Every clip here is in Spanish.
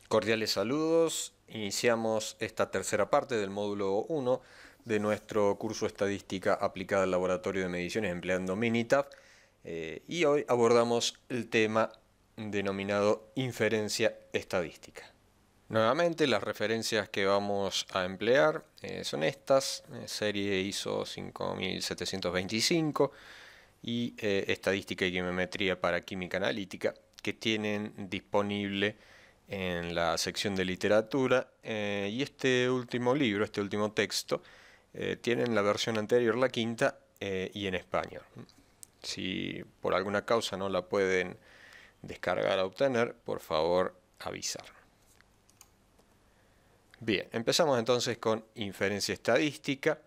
Cordiales saludos. Iniciamos esta tercera parte del módulo 1 de nuestro curso Estadística aplicada al laboratorio de mediciones empleando Minitab. Y hoy abordamos el tema denominado inferencia estadística. Nuevamente las referencias que vamos a emplear son estas, serie ISO 5725 y Estadística y Quimiometría para Química Analítica, que tienen disponible en la sección de literatura, y este último libro, este último texto, tiene en la versión anterior, la quinta, y en español. Si por alguna causa no la pueden descargar o obtener, por favor avisar. Bien, empezamos entonces con inferencia estadística,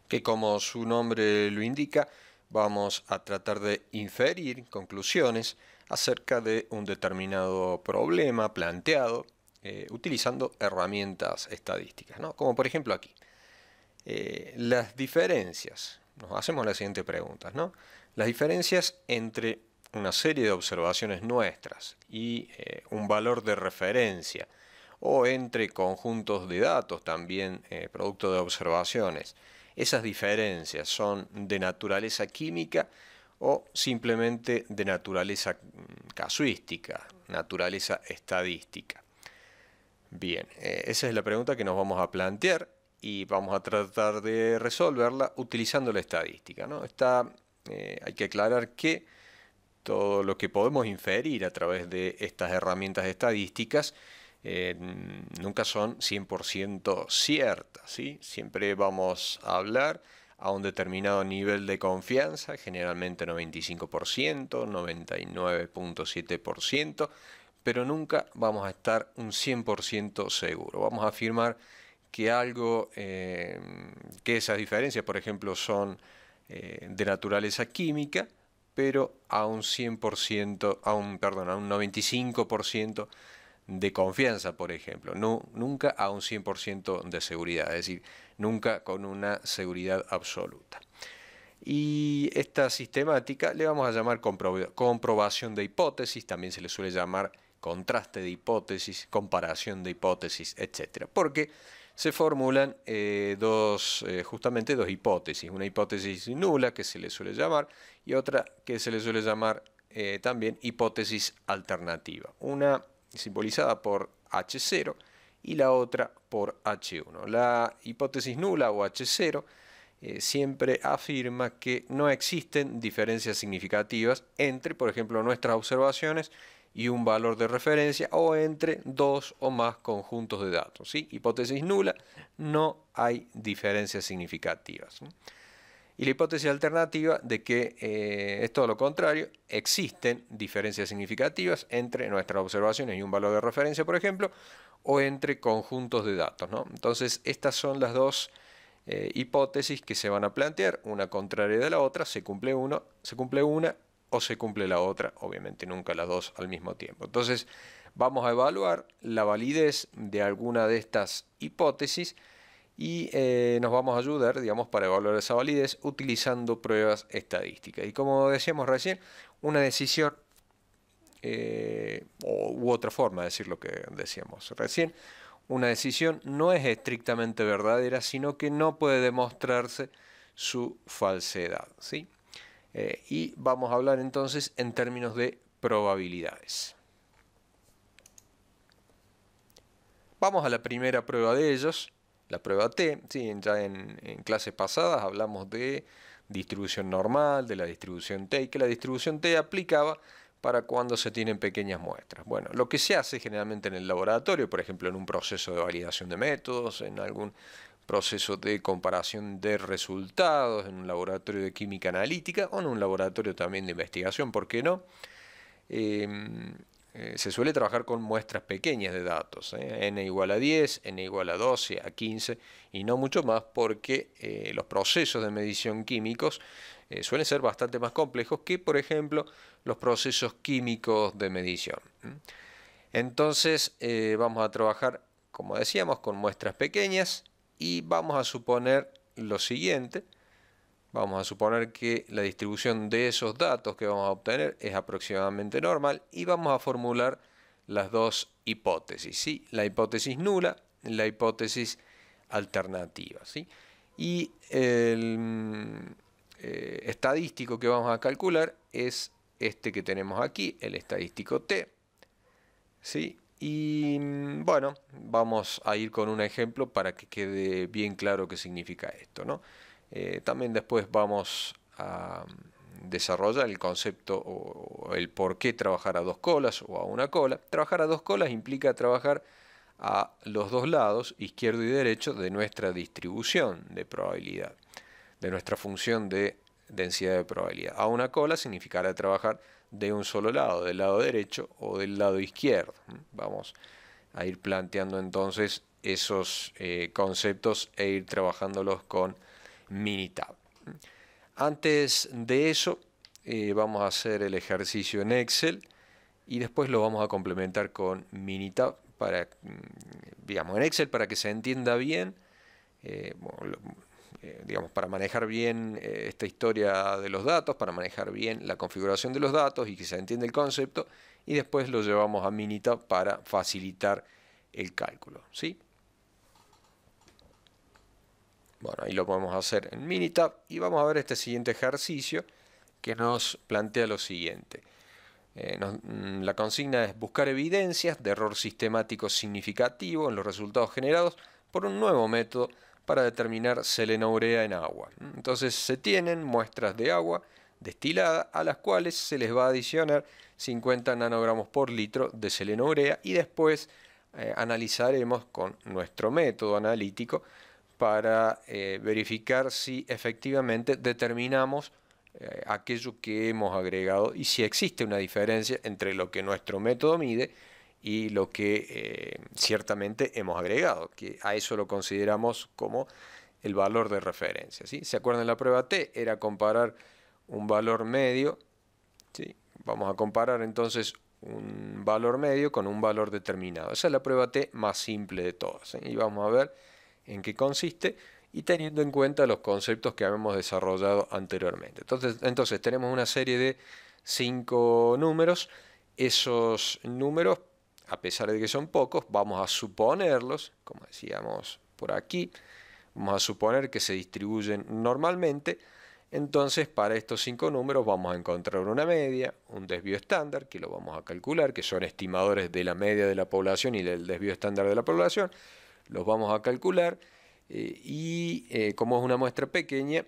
que como su nombre lo indica, vamos a tratar de inferir conclusiones acerca de un determinado problema planteado utilizando herramientas estadísticas, ¿no? Como por ejemplo aquí. Las diferencias, nos hacemos la siguiente pregunta, ¿no? Las diferencias entre una serie de observaciones nuestras y un valor de referencia, o entre conjuntos de datos también producto de observaciones, ¿esas diferencias son de naturaleza química o simplemente de naturaleza casuística, naturaleza estadística? Bien, esa es la pregunta que nos vamos a plantear y vamos a tratar de resolverla utilizando la estadística, ¿no? Hay que aclarar que todo lo que podemos inferir a través de estas herramientas estadísticas nunca son 100% ciertas, ¿sí? Siempre vamos a hablar a un determinado nivel de confianza, generalmente 95%, 99.7%, pero nunca vamos a estar un 100% seguro. Vamos a afirmar que que esas diferencias, por ejemplo, son de naturaleza química, pero a un 100%, a un 95% de confianza, por ejemplo, nunca a un 100% de seguridad, es decir, nunca con una seguridad absoluta. Y esta sistemática le vamos a llamar comprobación de hipótesis, también se le suele llamar contraste de hipótesis, comparación de hipótesis, etc. Porque se formulan justamente dos hipótesis, una hipótesis nula que se le suele llamar y otra que se le suele llamar también hipótesis alternativa, una simbolizada por H0 y la otra por H1. La hipótesis nula o H0 siempre afirma que no existen diferencias significativas entre, por ejemplo, nuestras observaciones y un valor de referencia o entre dos o más conjuntos de datos, ¿sí? Hipótesis nula, no hay diferencias significativas. Y la hipótesis alternativa de que es todo lo contrario, existen diferencias significativas entre nuestras observaciones y un valor de referencia, por ejemplo, o entre conjuntos de datos, ¿no? Entonces, estas son las dos hipótesis que se van a plantear, una contraria de la otra, se cumple una o se cumple la otra, obviamente nunca las dos al mismo tiempo. Entonces, vamos a evaluar la validez de alguna de estas hipótesis y nos vamos a ayudar, digamos, para evaluar esa validez utilizando pruebas estadísticas. Y como decíamos recién, una decisión u otra forma de decir lo que decíamos recién, una decisión no es estrictamente verdadera, sino que no puede demostrarse su falsedad, ¿sí? Y vamos a hablar entonces en términos de probabilidades. Vamos a la primera prueba de ellos, la prueba T. ¿Sí? Ya en clases pasadas hablamos de distribución normal, de la distribución T, y que la distribución T aplicaba para cuando se tienen pequeñas muestras. Bueno, lo que se hace generalmente en el laboratorio, por ejemplo en un proceso de validación de métodos, en algún proceso de comparación de resultados, en un laboratorio de química analítica o en un laboratorio también de investigación, ¿por qué no? Se suele trabajar con muestras pequeñas de datos, n igual a 10, n igual a 12, a 15 y no mucho más, porque los procesos de medición químicos suelen ser bastante más complejos que, por ejemplo, los procesos químicos de medición. Entonces vamos a trabajar, como decíamos, con muestras pequeñas y vamos a suponer lo siguiente. Vamos a suponer que la distribución de esos datos que vamos a obtener es aproximadamente normal y vamos a formular las dos hipótesis, ¿sí? La hipótesis nula, la hipótesis alternativa, ¿sí? Y el estadístico que vamos a calcular es este que tenemos aquí, el estadístico T, ¿sí? Y bueno, vamos a ir con un ejemplo para que quede bien claro qué significa esto, ¿no? También después vamos a desarrollar el concepto o el por qué trabajar a dos colas o a una cola. Trabajar a dos colas implica trabajar a los dos lados, izquierdo y derecho, de nuestra distribución de probabilidad, de nuestra función de densidad de probabilidad. A una cola significará trabajar de un solo lado, del lado derecho o del lado izquierdo. Vamos a ir planteando entonces esos conceptos e ir trabajándolos con Minitab. Antes de eso, vamos a hacer el ejercicio en Excel y después lo vamos a complementar con Minitab para, digamos, en Excel para que se entienda bien, digamos, para manejar bien esta historia de los datos, para manejar bien la configuración de los datos y que se entienda el concepto, y después lo llevamos a Minitab para facilitar el cálculo, ¿sí? Bueno, ahí lo podemos hacer en Minitab y vamos a ver este siguiente ejercicio que nos plantea lo siguiente. La consigna es buscar evidencias de error sistemático significativo en los resultados generados por un nuevo método para determinar selenourea en agua. Entonces se tienen muestras de agua destilada a las cuales se les va a adicionar 50 nanogramos por litro de selenourea y después analizaremos con nuestro método analítico para verificar si efectivamente determinamos aquello que hemos agregado y si existe una diferencia entre lo que nuestro método mide y lo que ciertamente hemos agregado, que a eso lo consideramos como el valor de referencia, ¿sí? ¿Se acuerdan? La prueba T era comparar un valor medio, ¿sí? Vamos a comparar entonces un valor medio con un valor determinado. Esa es la prueba T más simple de todas, ¿sí? Y vamos a ver en qué consiste y teniendo en cuenta los conceptos que habíamos desarrollado anteriormente. Entonces tenemos una serie de 5 números. Esos números, a pesar de que son pocos, vamos a suponerlos, como decíamos por aquí, vamos a suponer que se distribuyen normalmente. Entonces, para estos 5 números vamos a encontrar una media, un desvío estándar, que lo vamos a calcular, que son estimadores de la media de la población y del desvío estándar de la población. Los vamos a calcular como es una muestra pequeña,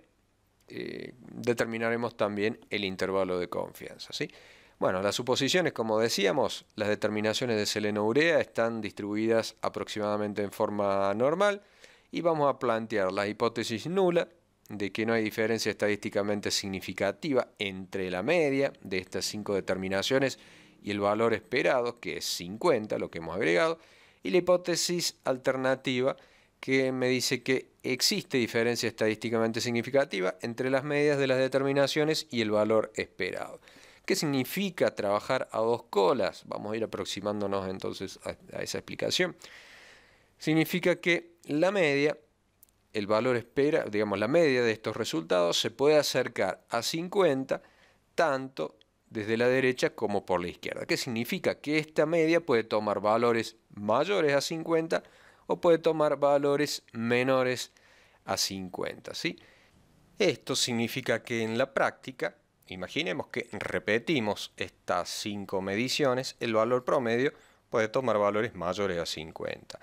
determinaremos también el intervalo de confianza, ¿sí? Bueno, las suposiciones, como decíamos, las determinaciones de selenourea están distribuidas aproximadamente en forma normal y vamos a plantear la hipótesis nula de que no hay diferencia estadísticamente significativa entre la media de estas 5 determinaciones y el valor esperado, que es 50, lo que hemos agregado, y la hipótesis alternativa que me dice que existe diferencia estadísticamente significativa entre las medias de las determinaciones y el valor esperado. ¿Qué significa trabajar a dos colas? Vamos a ir aproximándonos entonces a esa explicación. Significa que la media, el valor espera, digamos la media de estos resultados se puede acercar a 50 tanto desde la derecha como por la izquierda. ¿Qué significa? Que esta media puede tomar valores mayores a 50 o puede tomar valores menores a 50, ¿sí? Esto significa que en la práctica, imaginemos que repetimos estas 5 mediciones, el valor promedio puede tomar valores mayores a 50.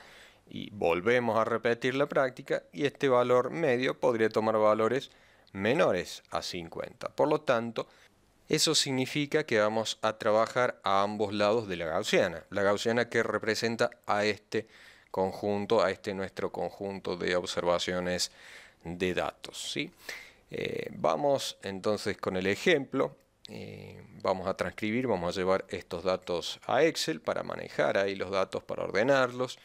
Y volvemos a repetir la práctica y este valor medio podría tomar valores menores a 50. Por lo tanto, eso significa que vamos a trabajar a ambos lados de la gaussiana que representa a este conjunto, a este nuestro conjunto de observaciones de datos, ¿sí? Vamos entonces con el ejemplo, vamos a transcribir, vamos a llevar estos datos a Excel para manejar ahí los datos, para ordenarlos,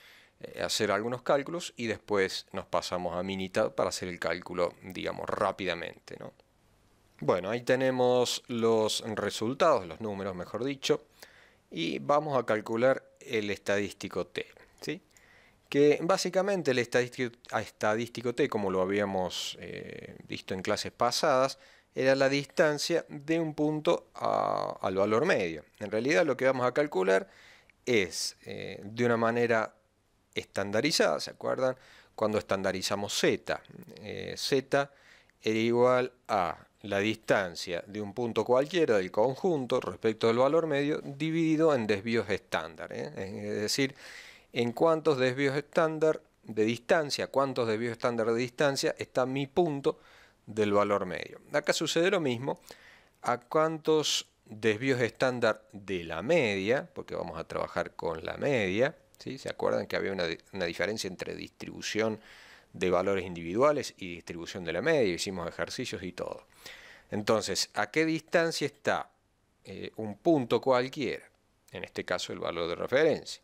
hacer algunos cálculos y después nos pasamos a Minitab para hacer el cálculo, digamos, rápidamente, ¿no? Bueno, ahí tenemos los resultados, los números mejor dicho, y vamos a calcular el estadístico T, ¿sí? Que básicamente el estadístico T, como lo habíamos visto en clases pasadas, era la distancia de un punto al valor medio. En realidad lo que vamos a calcular es de una manera estandarizada, ¿se acuerdan? Cuando estandarizamos z, z era igual a la distancia de un punto cualquiera del conjunto respecto del valor medio dividido en desvíos estándar, es decir, en cuántos desvíos estándar de distancia, cuántos desvíos estándar de distancia está mi punto del valor medio. Acá sucede lo mismo, a cuántos desvíos estándar de la media, porque vamos a trabajar con la media, ¿sí? ¿Se acuerdan que había una diferencia entre distribución de valores individuales y distribución de la media? Hicimos ejercicios y todo. Entonces, ¿a qué distancia está un punto cualquiera? En este caso el valor de referencia.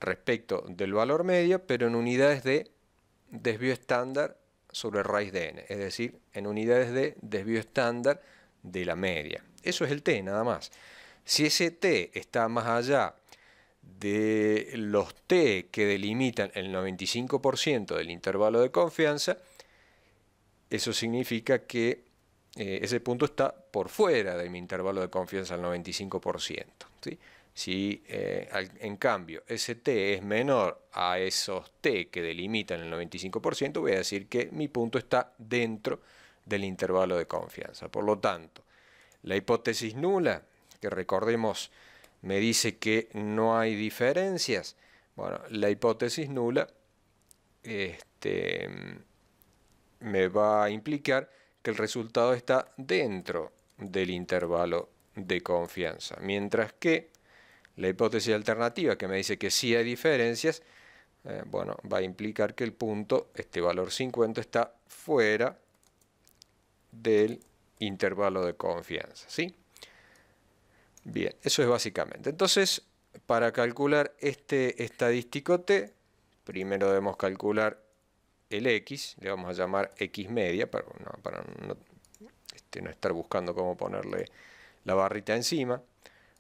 Respecto del valor medio, pero en unidades de desvío estándar sobre raíz de n, es decir, en unidades de desvío estándar de la media. Eso es el t, nada más. Si ese t está más allá de los t que delimitan el 95% del intervalo de confianza, eso significa que ese punto está por fuera de mi intervalo de confianza al 95%, ¿sí? Si en cambio ese t es menor a esos t que delimitan el 95%, voy a decir que mi punto está dentro del intervalo de confianza. Por lo tanto, la hipótesis nula, que recordemos me dice que no hay diferencias, bueno, la hipótesis nula me va a implicar que el resultado está dentro del intervalo de confianza, mientras que la hipótesis alternativa, que me dice que sí hay diferencias, bueno, va a implicar que el punto, este valor 50, está fuera del intervalo de confianza, ¿sí? Bien, eso es básicamente. Entonces, para calcular este estadístico t, primero debemos calcular el x, le vamos a llamar x media, para no estar buscando cómo ponerle la barrita encima,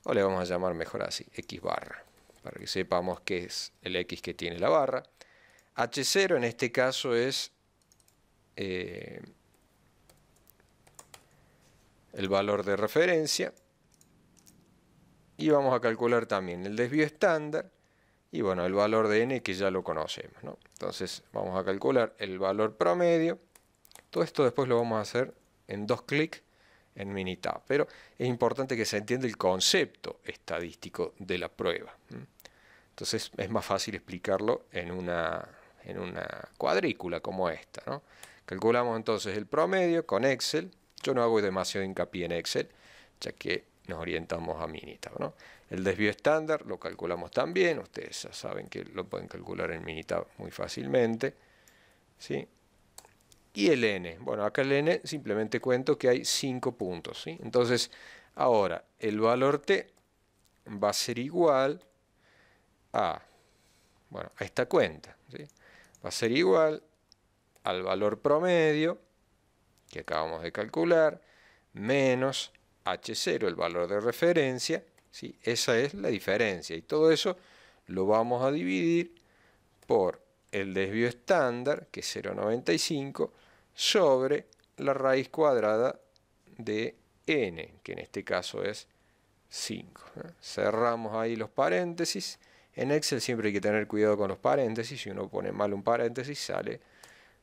o le vamos a llamar mejor así, x barra, para que sepamos qué es el x que tiene la barra. H0 en este caso es el valor de referencia, y vamos a calcular también el desvío estándar, y bueno, el valor de n que ya lo conocemos, ¿no? Entonces vamos a calcular el valor promedio. Todo esto después lo vamos a hacer en 2 clics en Minitab, pero es importante que se entienda el concepto estadístico de la prueba. Entonces es más fácil explicarlo en una cuadrícula como esta, ¿no? Calculamos entonces el promedio con Excel. Yo no hago demasiado hincapié en Excel, ya que nos orientamos a Minitab, ¿no? El desvío estándar lo calculamos también, ustedes ya saben que lo pueden calcular en Minitab muy fácilmente, ¿sí? Y el n, bueno, acá el n simplemente cuento que hay 5 puntos, ¿sí? Entonces, ahora el valor t va a ser igual a, bueno, a esta cuenta, ¿sí? Va a ser igual al valor promedio que acabamos de calcular, menos H0, el valor de referencia, ¿sí? Esa es la diferencia, y todo eso lo vamos a dividir por el desvío estándar, que es 0,95, sobre la raíz cuadrada de n, que en este caso es 5. Cerramos ahí los paréntesis. En Excel siempre hay que tener cuidado con los paréntesis. Si uno pone mal un paréntesis, sale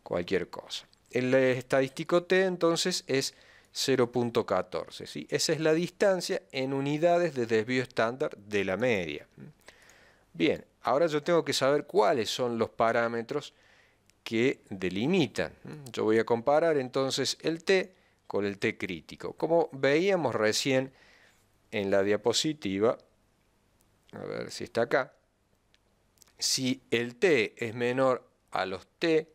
cualquier cosa. El estadístico t entonces es 0,14, ¿sí? Esa es la distancia en unidades de desvío estándar de la media. Bien, ahora yo tengo que saber cuáles son los parámetros que delimitan. Yo voy a comparar entonces el t con el t crítico. Como veíamos recién en la diapositiva, a ver si está acá, si el t es menor a los t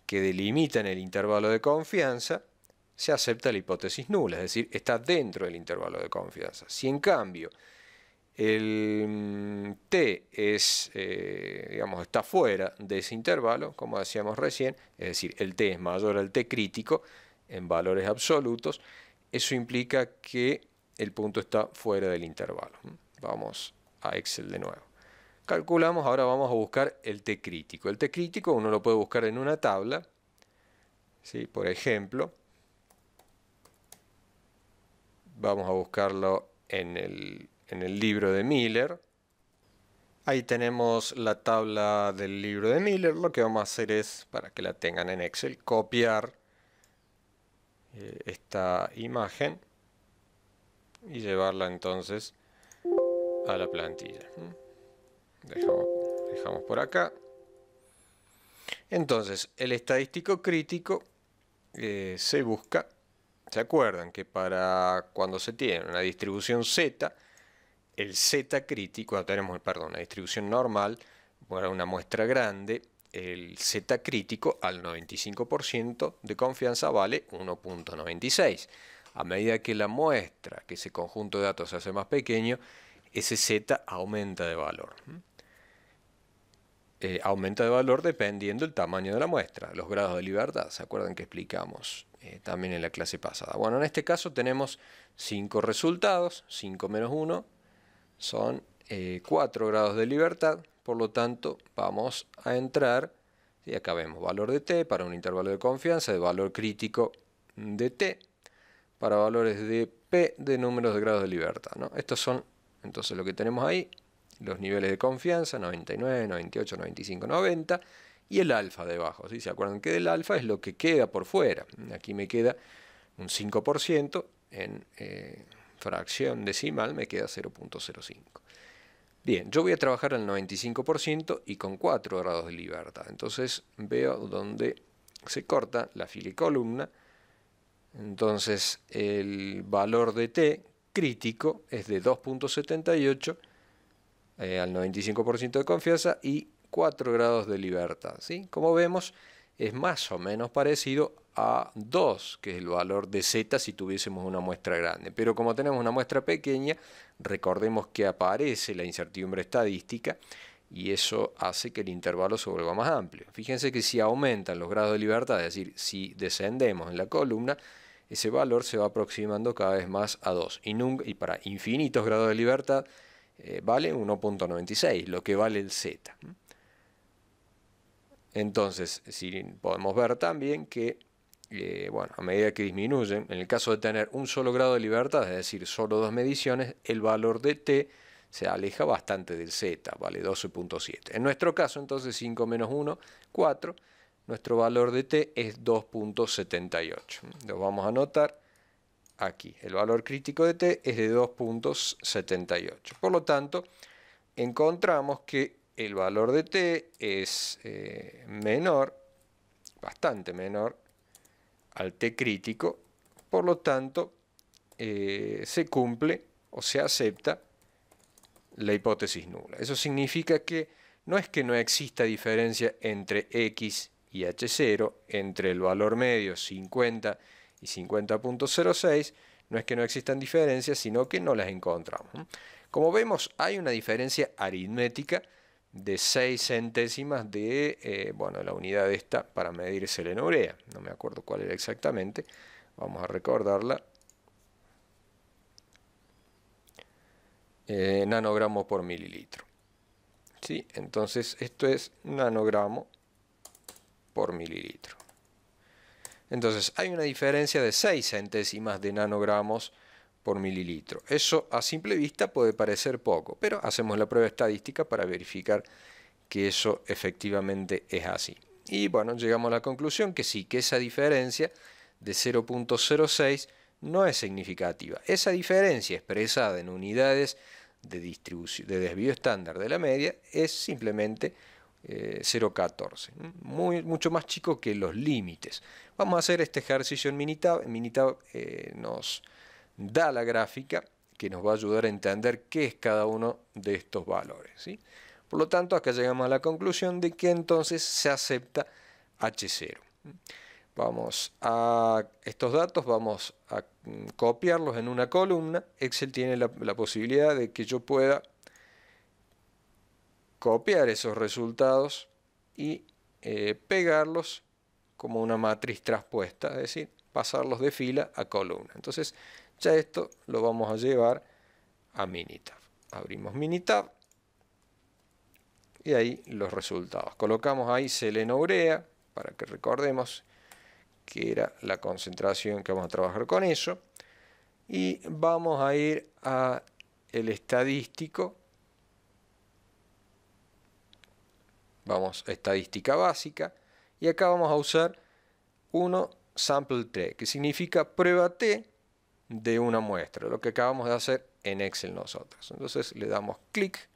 que delimitan el intervalo de confianza, se acepta la hipótesis nula, es decir, está dentro del intervalo de confianza. Si en cambio el t es, digamos, está fuera de ese intervalo, como decíamos recién, es decir, el t es mayor al t crítico en valores absolutos, eso implica que el punto está fuera del intervalo. Vamos a Excel de nuevo. Calculamos, ahora vamos a buscar el t crítico. El t crítico uno lo puede buscar en una tabla, ¿sí? Por ejemplo, vamos a buscarlo en el en el libro de Miller. Ahí tenemos la tabla del libro de Miller. Lo que vamos a hacer es, para que la tengan en Excel, copiar esta imagen y llevarla entonces a la plantilla. Dejamos por acá. Entonces, el estadístico crítico se busca. ¿Se acuerdan que para cuando se tiene una distribución Z, el Z crítico, cuando tenemos, perdón, una distribución normal, para una muestra grande, el Z crítico al 95% de confianza vale 1.96. A medida que la muestra, que ese conjunto de datos se hace más pequeño, ese Z aumenta de valor. Aumenta de valor dependiendo del tamaño de la muestra, los grados de libertad. ¿Se acuerdan que explicamos también en la clase pasada? Bueno, en este caso tenemos 5 resultados, 5 menos 1 son 4 grados de libertad, por lo tanto vamos a entrar, y acá vemos valor de t para un intervalo de confianza, de valor crítico de t, para valores de p de números de grados de libertad, ¿no? Estos son entonces lo que tenemos ahí, los niveles de confianza, 99, 98, 95, 90, y el alfa debajo, ¿sí? ¿Se acuerdan que del alfa es lo que queda por fuera? Aquí me queda un 5%, en fracción decimal me queda 0.05. Bien, yo voy a trabajar al 95% y con 4 grados de libertad. Entonces veo donde se corta la fila y columna. Entonces el valor de t crítico es de 2.78 al 95% de confianza y 4 grados de libertad, ¿sí? Como vemos, es más o menos parecido a 2, que es el valor de z si tuviésemos una muestra grande. Pero como tenemos una muestra pequeña, recordemos que aparece la incertidumbre estadística y eso hace que el intervalo se vuelva más amplio. Fíjense que si aumentan los grados de libertad, es decir, si descendemos en la columna, ese valor se va aproximando cada vez más a 2. Y para infinitos grados de libertad vale 1.96, lo que vale el z. Entonces, si podemos ver también que, bueno, a medida que disminuyen, en el caso de tener un solo grado de libertad, es decir, solo 2 mediciones, el valor de t se aleja bastante del z, vale 12.7. En nuestro caso, entonces, 5 menos 1, 4, nuestro valor de t es 2.78. Lo vamos a anotar aquí. El valor crítico de t es de 2.78. Por lo tanto, encontramos que el valor de t es menor, bastante menor, al t crítico. Por lo tanto, se cumple o se acepta la hipótesis nula. Eso significa que no es que no exista diferencia entre x y h0, entre el valor medio 50 y 50.06, no es que no existan diferencias, sino que no las encontramos. Como vemos, hay una diferencia aritmética de 6 centésimas de bueno, la unidad esta para medir selenurea. No me acuerdo cuál era exactamente. Vamos a recordarla. Nanogramo por mililitro. ¿Sí? Entonces, esto es nanogramo por mililitro. Entonces, hay una diferencia de 6 centésimas de nanogramos por mililitro. Eso a simple vista puede parecer poco, pero hacemos la prueba estadística para verificar que eso efectivamente es así. Y bueno, llegamos a la conclusión que sí, que esa diferencia de 0.06 no es significativa. Esa diferencia expresada en unidades de distribución, de desvío estándar de la media, es simplemente 0.14, mucho más chico que los límites. Vamos a hacer este ejercicio en Minitab. Minitab nos da la gráfica que nos va a ayudar a entender qué es cada uno de estos valores, ¿sí? Por lo tanto, acá llegamos a la conclusión de que entonces se acepta H0. Vamos a estos datos, vamos a copiarlos en una columna. Excel tiene la posibilidad de que yo pueda copiar esos resultados y pegarlos como una matriz traspuesta, es decir, pasarlos de fila a columna. Entonces, ya esto lo vamos a llevar a Minitab. Abrimos Minitab y ahí los resultados. Colocamos ahí selenourea para que recordemos que era la concentración que vamos a trabajar con eso. Y vamos a ir a el estadístico, vamos a estadística básica, y acá vamos a usar 1 sample t, que significa prueba t de una muestra, lo que acabamos de hacer en Excel nosotros. Entonces le damos clic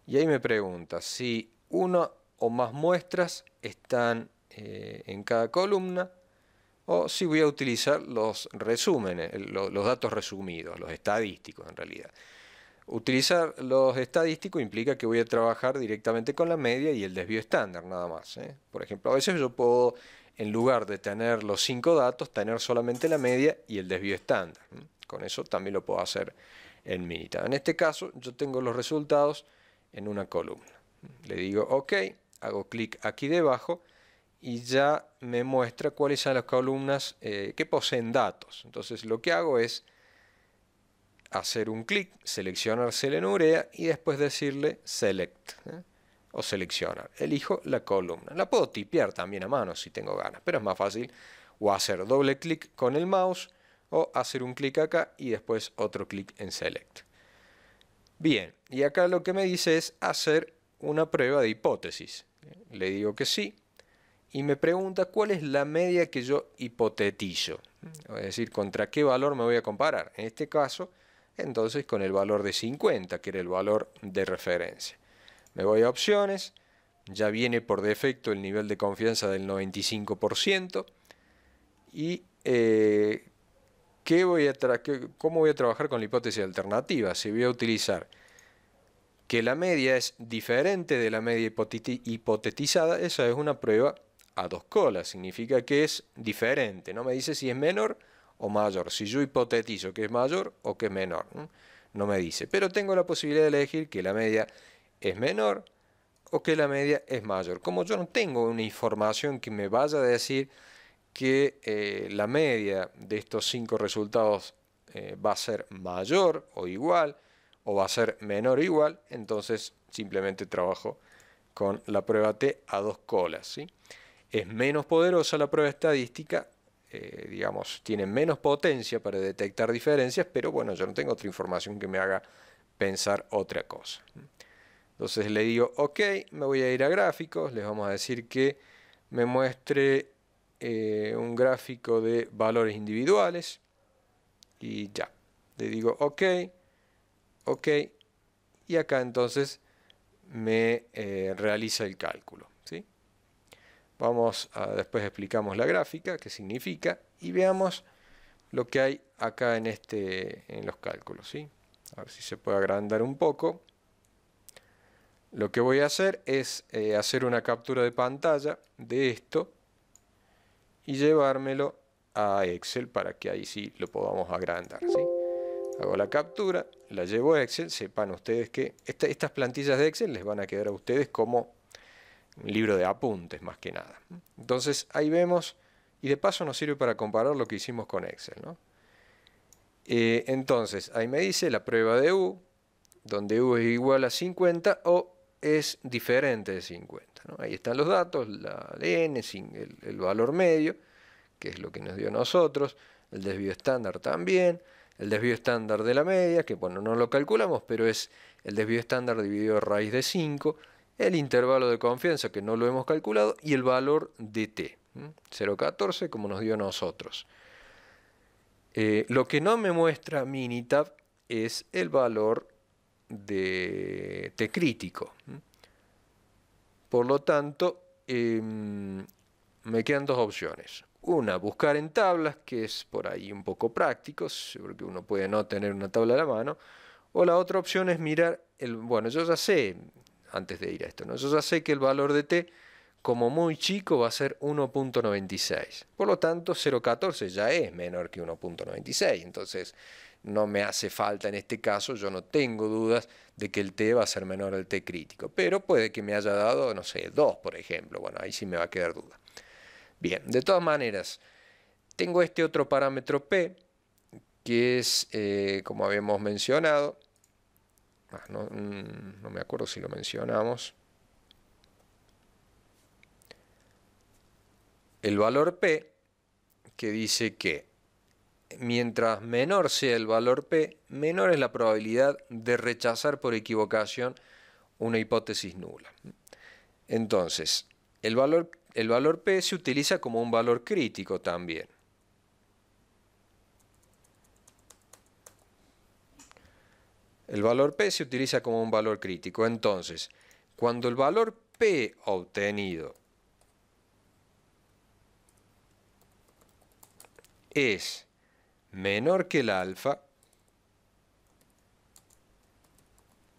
y ahí me pregunta si una o más muestras están en cada columna, o si voy a utilizar los resúmenes, los datos resumidos, los estadísticos en realidad. Utilizar los estadísticos implica que voy a trabajar directamente con la media y el desvío estándar, nada más. Por ejemplo, a veces yo puedo, en lugar de tener los 5 datos, tener solamente la media y el desvío estándar. Con eso también lo puedo hacer en Minitab. En este caso, yo tengo los resultados en una columna. Le digo OK, hago clic aquí debajo y ya me muestra cuáles son las columnas que poseen datos. Entonces lo que hago es hacer un clic, seleccionar selenurea y después decirle select o seleccionar. Elijo la columna. La puedo tipear también a mano si tengo ganas, pero es más fácil o hacer doble clic con el mouse o hacer un clic acá y después otro clic en select. Bien, y acá lo que me dice es hacer una prueba de hipótesis. Le digo que sí y me pregunta cuál es la media que yo hipotetizo, es decir, contra qué valor me voy a comparar. En este caso, entonces con el valor de 50, que era el valor de referencia. Me voy a opciones, ya viene por defecto el nivel de confianza del 95% y ¿cómo voy a trabajar con la hipótesis alternativa? Si voy a utilizar que la media es diferente de la media hipotetizada, esa es una prueba a dos colas, significa que es diferente, no me dice si es menor o mayor, si yo hipotetizo que es mayor o que es menor, no me dice, pero tengo la posibilidad de elegir que la media es menor o que la media es mayor. Como yo no tengo una información que me vaya a decir que la media de estos 5 resultados va a ser mayor o igual, o va a ser menor o igual, entonces simplemente trabajo con la prueba T a dos colas, ¿sí? Es menos poderosa la prueba estadística, digamos, tiene menos potencia para detectar diferencias, pero bueno, yo no tengo otra información que me haga pensar otra cosa. Entonces le digo, OK, me voy a ir a gráficos, les vamos a decir que me muestre un gráfico de valores individuales y ya. Le digo OK, OK, y acá entonces me realiza el cálculo, ¿sí? Después explicamos la gráfica, qué significa, y veamos lo que hay acá en los cálculos, ¿sí? A ver si se puede agrandar un poco. Lo que voy a hacer es hacer una captura de pantalla de esto y llevármelo a Excel para que ahí sí lo podamos agrandar, ¿sí? Hago la captura, la llevo a Excel. Sepan ustedes que estas plantillas de Excel les van a quedar a ustedes como un libro de apuntes más que nada. Entonces ahí vemos, y de paso nos sirve para comparar lo que hicimos con Excel, ¿no? Entonces ahí me dice la prueba de U, donde U es igual a 50 o es diferente de 50, ¿no? Ahí están los datos, la N, el valor medio, que es lo que nos dio a nosotros, el desvío estándar también, el desvío estándar de la media, que bueno, no lo calculamos, pero es el desvío estándar dividido raíz de 5, el intervalo de confianza, que no lo hemos calculado, y el valor de t, 0,14, como nos dio a nosotros. Lo que no me muestra Minitab es el valor de t crítico. Por lo tanto, me quedan dos opciones. Una, buscar en tablas, que es por ahí un poco práctico, porque uno puede no tener una tabla a la mano. O la otra opción es mirar, bueno, yo ya sé, antes de ir a esto, ¿no? Yo ya sé que el valor de t, como muy chico, va a ser 1.96. Por lo tanto, 0.14 ya es menor que 1.96. Entonces, no me hace falta en este caso, yo no tengo dudas de que el t va a ser menor al t crítico. Pero puede que me haya dado, no sé, 2, por ejemplo. Bueno, ahí sí me va a quedar duda. Bien, de todas maneras, tengo este otro parámetro P, que es, como habíamos mencionado, no me acuerdo si lo mencionamos, el valor P, que dice que mientras menor sea el valor P, menor es la probabilidad de rechazar por equivocación una hipótesis nula. Entonces, el valor P se utiliza como un valor crítico también. El valor P se utiliza como un valor crítico. Entonces, cuando el valor P obtenido es menor que el alfa,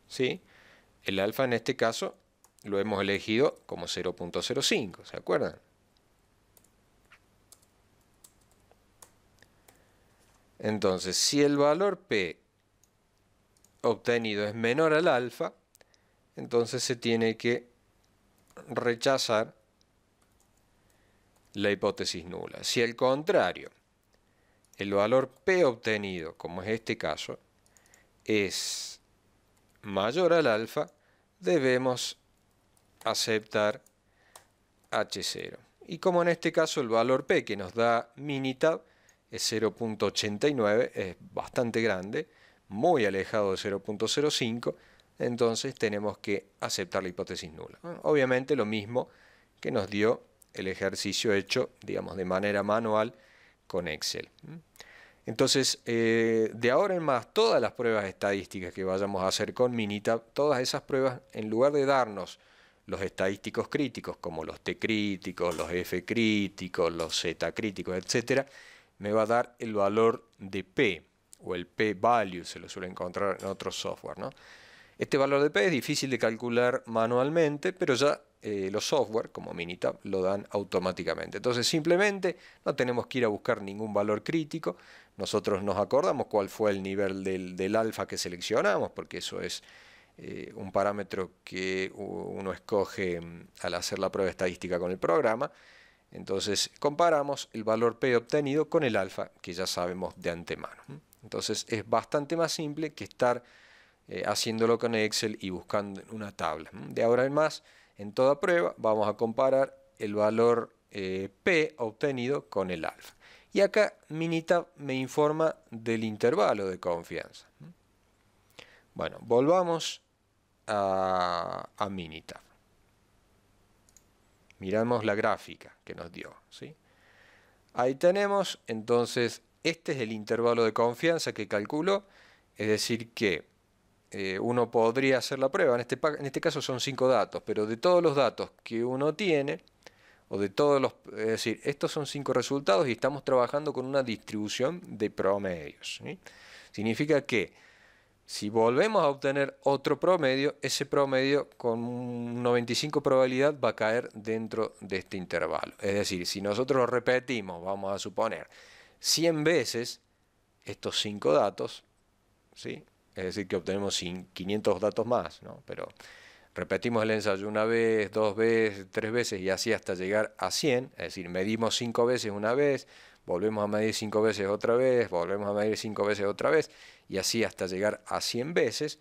¿sí? El alfa en este caso lo hemos elegido como 0.05, ¿se acuerdan? Entonces, si el valor P obtenido es menor al alfa, entonces se tiene que rechazar la hipótesis nula. Si al contrario, el valor P obtenido, como es este caso, es mayor al alfa, debemos aceptar H0. Y como en este caso el valor P que nos da Minitab es 0.89, es bastante grande, muy alejado de 0.05, entonces tenemos que aceptar la hipótesis nula. Obviamente lo mismo que nos dio el ejercicio hecho, digamos, de manera manual con Excel. Entonces, de ahora en más, todas las pruebas estadísticas que vayamos a hacer con Minitab, todas esas pruebas, en lugar de darnos los estadísticos críticos, como los T críticos, los F críticos, los Z críticos, etc., me va a dar el valor de P, o el P-value, se lo suele encontrar en otros software, ¿no? Este valor de P es difícil de calcular manualmente, pero ya los software, como Minitab, lo dan automáticamente. Entonces simplemente no tenemos que ir a buscar ningún valor crítico. Nosotros nos acordamos cuál fue el nivel del alfa que seleccionamos, porque eso es un parámetro que uno escoge al hacer la prueba estadística con el programa. Entonces comparamos el valor P obtenido con el alfa, que ya sabemos de antemano. Entonces es bastante más simple que estar haciéndolo con Excel y buscando una tabla. De ahora en más, en toda prueba vamos a comparar el valor P obtenido con el alfa. Y acá Minitab me informa del intervalo de confianza. Bueno, volvamos a Minitab. Miramos la gráfica que nos dio, ¿sí? Ahí tenemos, entonces, este es el intervalo de confianza que calculó, es decir que uno podría hacer la prueba, en este caso son 5 datos, pero de todos los datos que uno tiene, o de todos los, es decir, estos son 5 resultados y estamos trabajando con una distribución de promedios, ¿sí? Significa que si volvemos a obtener otro promedio, ese promedio con un 95 probabilidad va a caer dentro de este intervalo. Es decir, si nosotros repetimos, vamos a suponer, 100 veces estos 5 datos, ¿sí? Es decir, que obtenemos 500 datos más, ¿no? Pero repetimos el ensayo una vez, 2 veces, 3 veces y así hasta llegar a 100, es decir, medimos 5 veces una vez, volvemos a medir 5 veces otra vez, volvemos a medir 5 veces otra vez y así hasta llegar a 100 veces.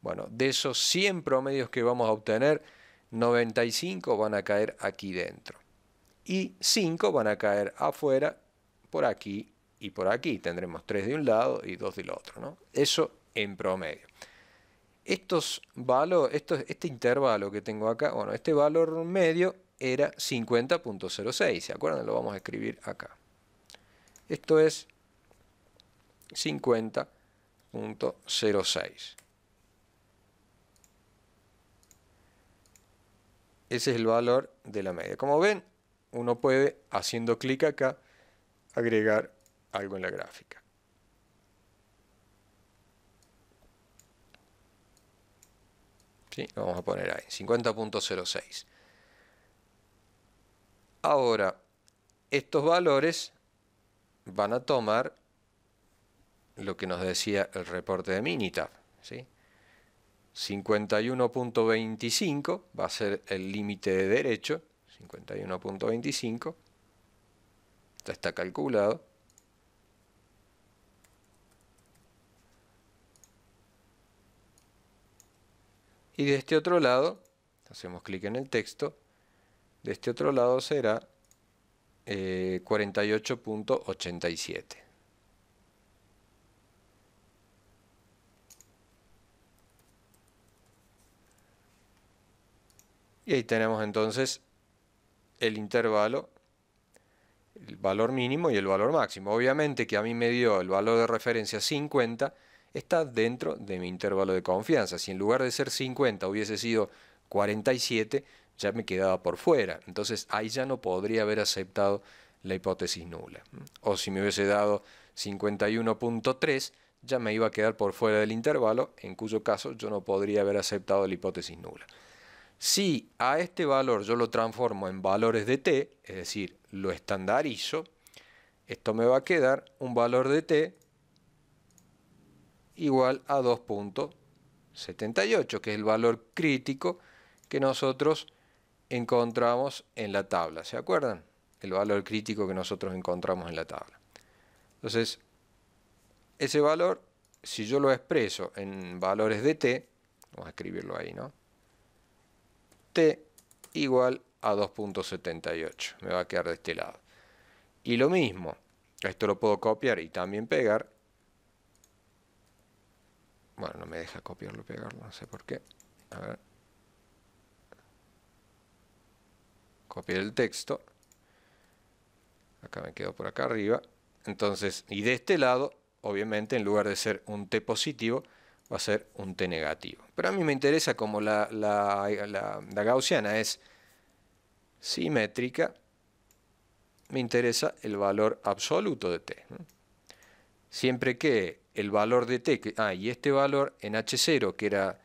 Bueno, de esos 100 promedios que vamos a obtener, 95 van a caer aquí dentro y 5 van a caer afuera, por aquí y por aquí. Tendremos 3 de un lado y 2 del otro, ¿no? Eso en promedio. Este intervalo que tengo acá, bueno, este valor medio era 50.06, ¿se acuerdan? Lo vamos a escribir acá. Esto es 50.06. Ese es el valor de la media. Como ven, uno puede, haciendo clic acá, agregar algo en la gráfica. ¿Sí? Lo vamos a poner ahí, 50.06. Ahora, estos valores van a tomar lo que nos decía el reporte de Minitab, ¿sí? 51.25 va a ser el límite de derecho, 51.25, ya está calculado. Y de este otro lado, hacemos clic en el texto, de este otro lado será 48.87. Y ahí tenemos entonces el intervalo, el valor mínimo y el valor máximo. Obviamente que a mí me dio el valor de referencia 50, está dentro de mi intervalo de confianza. Si en lugar de ser 50 hubiese sido 47, ya me quedaba por fuera. Entonces ahí ya no podría haber aceptado la hipótesis nula. O si me hubiese dado 51.3, ya me iba a quedar por fuera del intervalo, en cuyo caso yo no podría haber aceptado la hipótesis nula. Si a este valor yo lo transformo en valores de t, es decir, lo estandarizo, esto me va a quedar un valor de t igual a 2.78, que es el valor crítico que nosotros encontramos en la tabla. ¿Se acuerdan? El valor crítico que nosotros encontramos en la tabla. Entonces, ese valor, si yo lo expreso en valores de t, vamos a escribirlo ahí, ¿no? T igual a 2.78. Me va a quedar de este lado. Y lo mismo, esto lo puedo copiar y también pegar. Bueno, no me deja copiarlo y pegarlo, no sé por qué. A ver. Copiar el texto. Acá me quedo por acá arriba. Entonces, y de este lado, obviamente, en lugar de ser un t positivo, va a ser un t negativo. Pero a mí me interesa, como la gaussiana es simétrica, me interesa el valor absoluto de t. Siempre que el valor de t, y este valor en H0 que era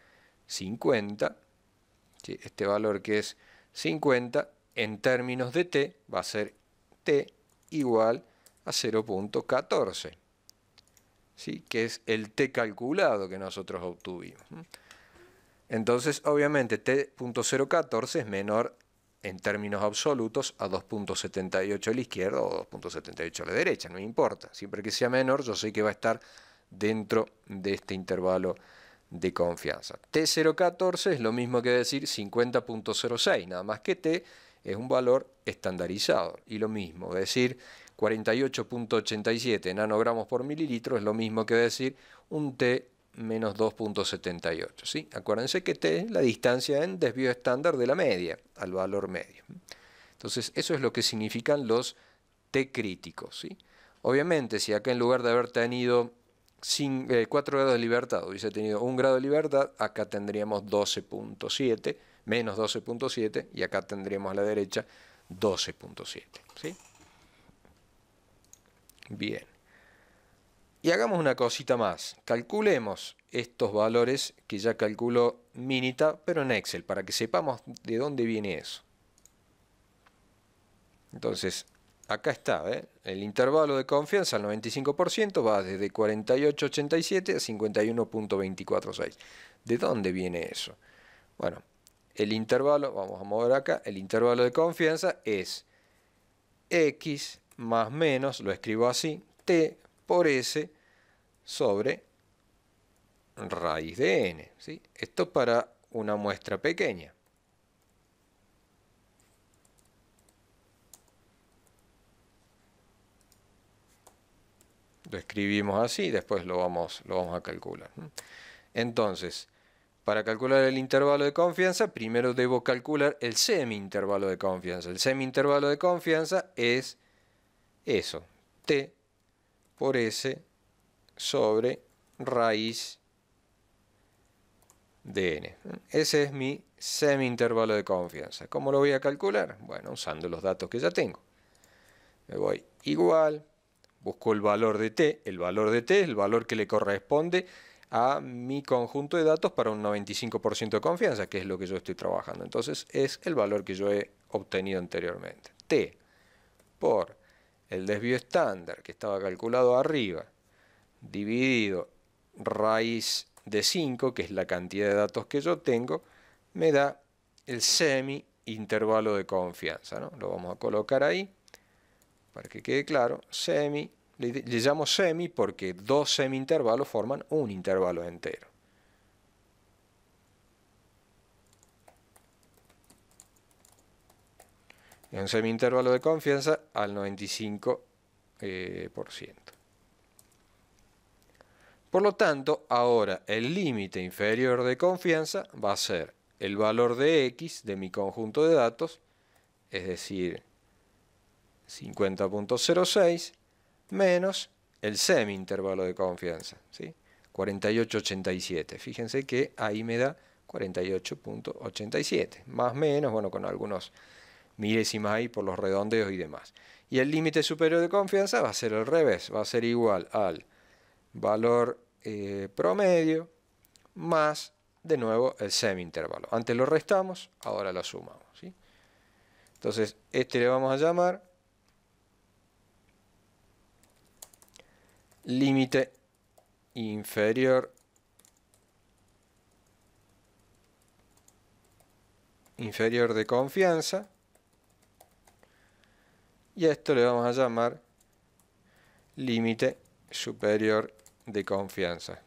50, ¿sí? Este valor que es 50, en términos de t va a ser t igual a 0.14, ¿sí? Que es el t calculado que nosotros obtuvimos. Entonces, obviamente, t.014 es menor en términos absolutos a 2.78 a la izquierda o 2.78 a la derecha, no importa. Siempre que sea menor, yo sé que va a estar dentro de este intervalo de confianza. T014 es lo mismo que decir 50.06, nada más que T es un valor estandarizado. Y lo mismo, decir 48.87 nanogramos por mililitro es lo mismo que decir un T menos 2.78. ¿Sí? Acuérdense que T es la distancia en desvío estándar de la media al valor medio. Entonces, eso es lo que significan los T críticos. ¿Sí? Obviamente, si acá en lugar de haber tenido 4 grados de libertad hubiese tenido 1 grado de libertad, acá tendríamos 12.7, menos 12.7, y acá tendríamos a la derecha 12.7. ¿Sí? Bien. Y hagamos una cosita más. Calculemos estos valores que ya calculó Minita, pero en Excel, para que sepamos de dónde viene eso. Entonces, acá está, el intervalo de confianza al 95% va desde 48.87 a 51.246. ¿De dónde viene eso? Bueno, el intervalo, vamos a mover acá, el intervalo de confianza es x más menos, lo escribo así, t por s sobre raíz de n. ¿Sí? Esto para una muestra pequeña. Lo escribimos así, después lo vamos a calcular. Entonces, para calcular el intervalo de confianza, primero debo calcular el semi-intervalo de confianza. El semi-intervalo de confianza es eso, t por s sobre raíz de n. Ese es mi semi-intervalo de confianza. ¿Cómo lo voy a calcular? Bueno, usando los datos que ya tengo. Me voy igual, busco el valor de t. El valor de t es el valor que le corresponde a mi conjunto de datos para un 95% de confianza, que es lo que yo estoy trabajando. Entonces es el valor que yo he obtenido anteriormente. T por el desvío estándar que estaba calculado arriba, dividido raíz de 5, que es la cantidad de datos que yo tengo, me da el semi-intervalo de confianza, ¿no? Lo vamos a colocar ahí para que quede claro. Semi, le llamo semi porque dos semi-intervalos forman un intervalo entero. Es un semi-intervalo de confianza al 95%. Por lo tanto, ahora el límite inferior de confianza va a ser el valor de X de mi conjunto de datos, es decir, 50.06 menos el semi-intervalo de confianza, ¿sí? 48.87. Fíjense que ahí me da 48.87. Más o menos, bueno, con algunos milésimas ahí por los redondeos y demás. Y el límite superior de confianza va a ser al revés, va a ser igual al valor promedio más, de nuevo, el semi-intervalo. Antes lo restamos, ahora lo sumamos, ¿sí? Entonces, este le vamos a llamar límite inferior de confianza, y a esto le vamos a llamar límite superior de confianza,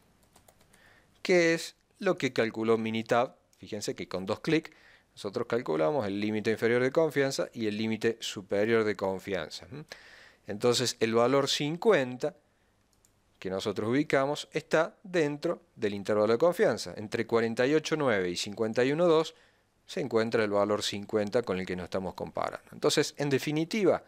que es lo que calculó Minitab. Fíjense que con 2 clics nosotros calculamos el límite inferior de confianza y el límite superior de confianza. Entonces el valor 50 que nosotros ubicamos está dentro del intervalo de confianza. Entre 48.9 y 51.2 se encuentra el valor 50 con el que nos estamos comparando. Entonces, en definitiva,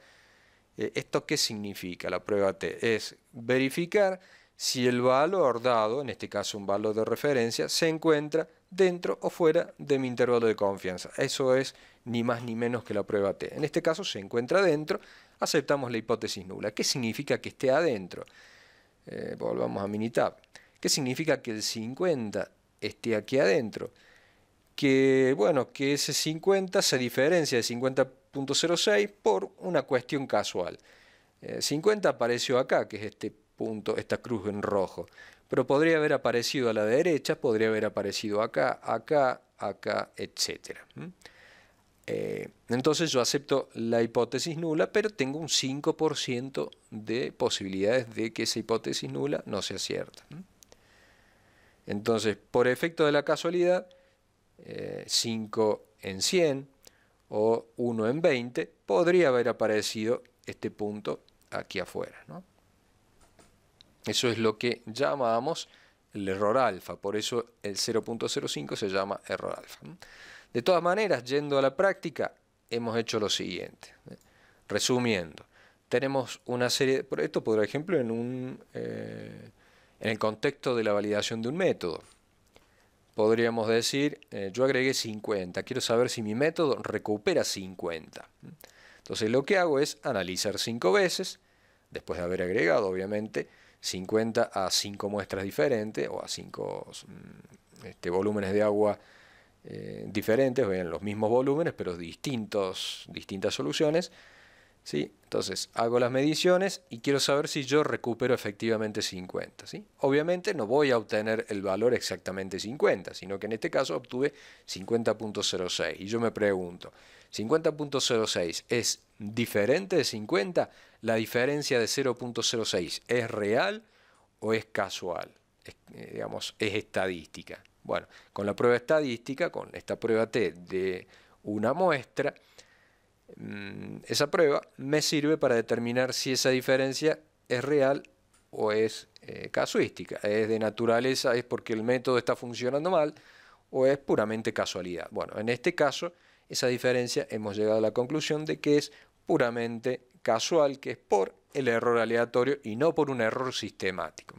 ¿esto qué significa? La prueba T es verificar si el valor dado, en este caso un valor de referencia, se encuentra dentro o fuera de mi intervalo de confianza. Eso es ni más ni menos que la prueba T. En este caso se encuentra dentro, aceptamos la hipótesis nula. ¿Qué significa que esté adentro? Volvamos a Minitab. ¿Qué significa que el 50 esté aquí adentro? Que, bueno, que ese 50 se diferencia de 50.06 por una cuestión casual. 50 apareció acá, que es este punto, esta cruz en rojo, pero podría haber aparecido a la derecha, podría haber aparecido acá, acá, acá, etc. Entonces yo acepto la hipótesis nula, pero tengo un 5% de posibilidades de que esa hipótesis nula no sea cierta. Entonces, por efecto de la casualidad, 5 en 100 o 1 en 20, podría haber aparecido este punto aquí afuera, ¿no? Eso es lo que llamamos el error alfa, por eso el 0.05 se llama error alfa. De todas maneras, yendo a la práctica, hemos hecho lo siguiente. Resumiendo, tenemos una serie, esto por ejemplo en el contexto de la validación de un método. Podríamos decir, yo agregué 50, quiero saber si mi método recupera 50. Entonces lo que hago es analizar 5 veces, después de haber agregado obviamente 50 a 5 muestras diferentes o a 5 volúmenes de agua diferentes, vean los mismos volúmenes pero distintas soluciones, ¿sí? Entonces hago las mediciones y quiero saber si yo recupero efectivamente 50, ¿sí? Obviamente no voy a obtener el valor exactamente 50, sino que en este caso obtuve 50.06 y yo me pregunto, ¿50.06 es diferente de 50? ¿La diferencia de 0.06 es real o es casual? Digamos, es estadística. Bueno, con la prueba estadística, con esta prueba T de una muestra, esa prueba me sirve para determinar si esa diferencia es real o es casuística, es de naturaleza, es porque el método está funcionando mal o es puramente casualidad. Bueno, en este caso, esa diferencia hemos llegado a la conclusión de que es puramente casual, que es por el error aleatorio y no por un error sistemático.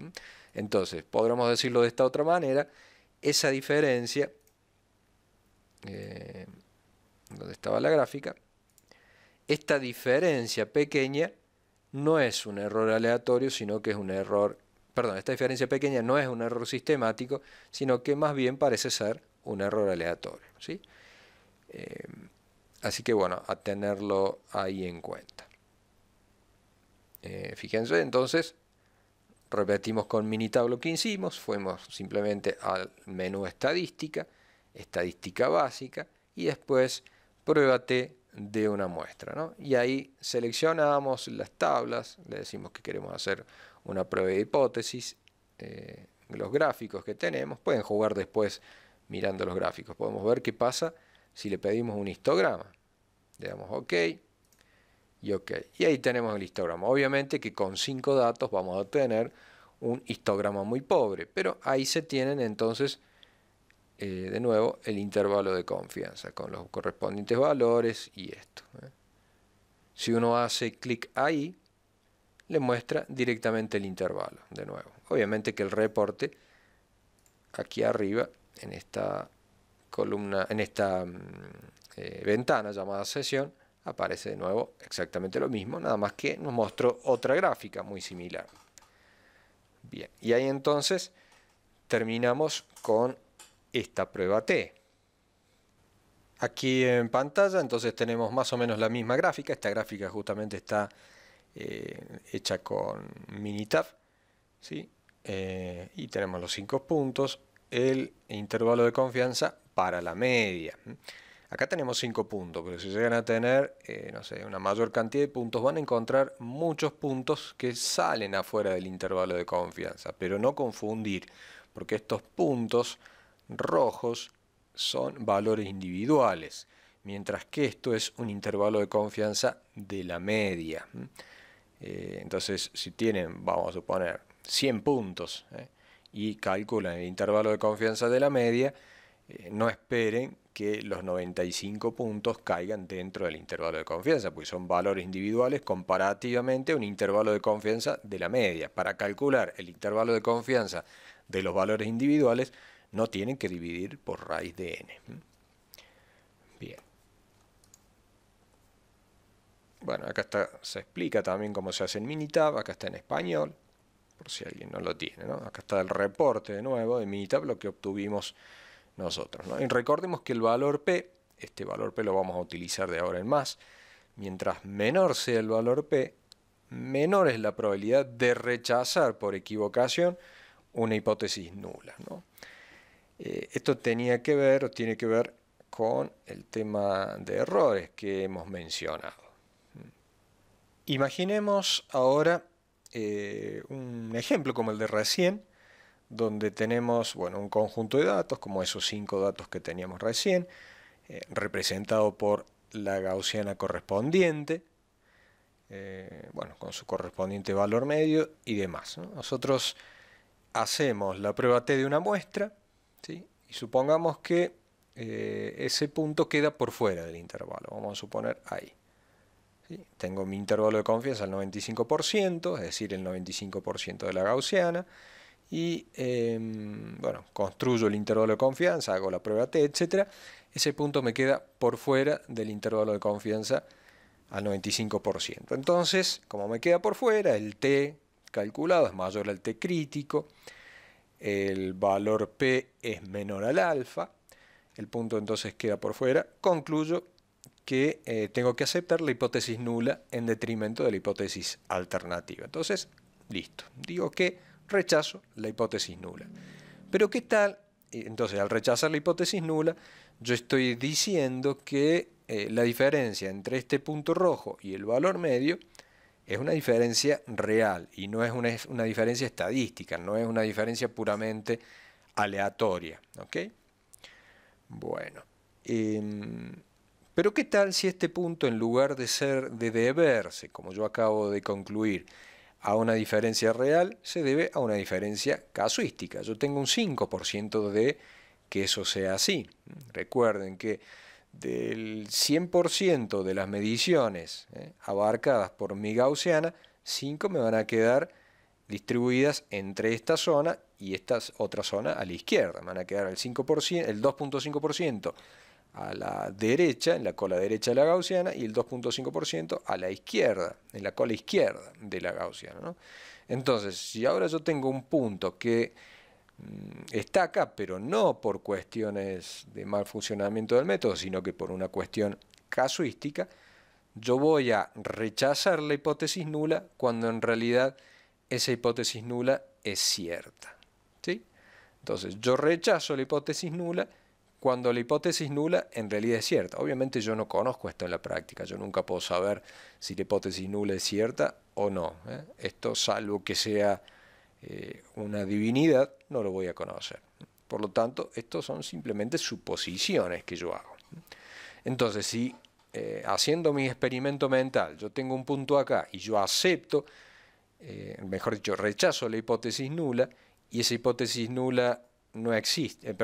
Entonces, podríamos decirlo de esta otra manera, esa diferencia, donde estaba la gráfica, esta diferencia pequeña no es un error aleatorio, sino que es un error, perdón, esta diferencia pequeña no es un error sistemático, sino que más bien parece ser un error aleatorio, ¿sí? Así que bueno, a tenerlo ahí en cuenta. Fíjense, entonces, repetimos con Minitab lo que hicimos, fuimos simplemente al menú estadística, estadística básica, y después pruébate de una muestra, ¿no? Y ahí seleccionamos las tablas, le decimos que queremos hacer una prueba de hipótesis, los gráficos que tenemos, pueden jugar después mirando los gráficos, podemos ver qué pasa si le pedimos un histograma. Le damos OK y OK. Y ahí tenemos el histograma. Obviamente que con 5 datos vamos a obtener un histograma muy pobre, pero ahí se tienen entonces de nuevo el intervalo de confianza con los correspondientes valores y esto. Si uno hace clic ahí, le muestra directamente el intervalo de nuevo. Obviamente que el reporte aquí arriba en esta columna, en esta ventana llamada sesión, aparece de nuevo exactamente lo mismo, nada más que nos mostró otra gráfica muy similar. Bien, y ahí entonces terminamos con esta prueba T. Aquí en pantalla entonces tenemos más o menos la misma gráfica. Esta gráfica justamente está hecha con Minitab, ¿sí? Y tenemos los 5 puntos, el intervalo de confianza para la media. Acá tenemos 5 puntos, pero si llegan a tener no sé, una mayor cantidad de puntos, van a encontrar muchos puntos que salen afuera del intervalo de confianza, pero no confundir, porque estos puntos rojos son valores individuales, mientras que esto es un intervalo de confianza de la media. Entonces, si tienen, vamos a suponer, 100 puntos y calculan el intervalo de confianza de la media, no esperen que los 95 puntos caigan dentro del intervalo de confianza, porque son valores individuales comparativamente a un intervalo de confianza de la media. Para calcular el intervalo de confianza de los valores individuales, no tienen que dividir por raíz de n. Bien. Bueno, acá está, se explica también cómo se hace en Minitab, acá está en español, por si alguien no lo tiene, ¿no? Acá está el reporte de nuevo de Minitab, lo que obtuvimos nosotros, ¿no? Y recordemos que el valor P, este valor P lo vamos a utilizar de ahora en más, mientras menor sea el valor P, menor es la probabilidad de rechazar por equivocación una hipótesis nula, ¿no? Esto tenía que ver o tiene que ver con el tema de errores que hemos mencionado. Imaginemos ahora un ejemplo como el de recién, donde tenemos un conjunto de datos, como esos 5 datos que teníamos recién, representado por la gaussiana correspondiente, con su correspondiente valor medio y demás, ¿no? Nosotros hacemos la prueba T de una muestra, ¿sí? Y supongamos que ese punto queda por fuera del intervalo, vamos a suponer ahí. ¿Sí? Tengo mi intervalo de confianza al 95%, es decir, el 95% de la gaussiana, y construyo el intervalo de confianza, hago la prueba T, etc. Ese punto me queda por fuera del intervalo de confianza al 95%. Entonces, como me queda por fuera, el T calculado es mayor al T crítico, el valor P es menor al alfa, el punto entonces queda por fuera, concluyo que tengo que aceptar la hipótesis nula en detrimento de la hipótesis alternativa. Entonces, listo, digo que rechazo la hipótesis nula. Pero ¿qué tal? Entonces, al rechazar la hipótesis nula, yo estoy diciendo que la diferencia entre este punto rojo y el valor medio es una diferencia real y no es una diferencia estadística, no es una diferencia puramente aleatoria. ¿Ok? Bueno, pero ¿qué tal si este punto, en lugar de deberse, como yo acabo de concluir, a una diferencia real, se debe a una diferencia casuística? Yo tengo un 5% de que eso sea así. Recuerden que del 100% de las mediciones abarcadas por mi gaussiana, 5 me van a quedar distribuidas entre esta zona y esta otra zona a la izquierda. Me van a quedar el 5%, el 2.5% a la derecha, en la cola derecha de la gaussiana, y el 2.5% a la izquierda, en la cola izquierda de la gaussiana, ¿no? Entonces, si ahora yo tengo un punto que está acá, pero no por cuestiones de mal funcionamiento del método, sino que por una cuestión casuística, yo voy a rechazar la hipótesis nula cuando en realidad esa hipótesis nula es cierta, ¿sí? Entonces, yo rechazo la hipótesis nula cuando la hipótesis nula en realidad es cierta. Obviamente yo no conozco esto en la práctica, yo nunca puedo saber si la hipótesis nula es cierta o no. Esto, salvo que sea una divinidad, no lo voy a conocer. Por lo tanto, estos son simplemente suposiciones que yo hago. Entonces, si haciendo mi experimento mental, yo tengo un punto acá y yo acepto, mejor dicho, rechazo la hipótesis nula, y esa hipótesis nula no existe,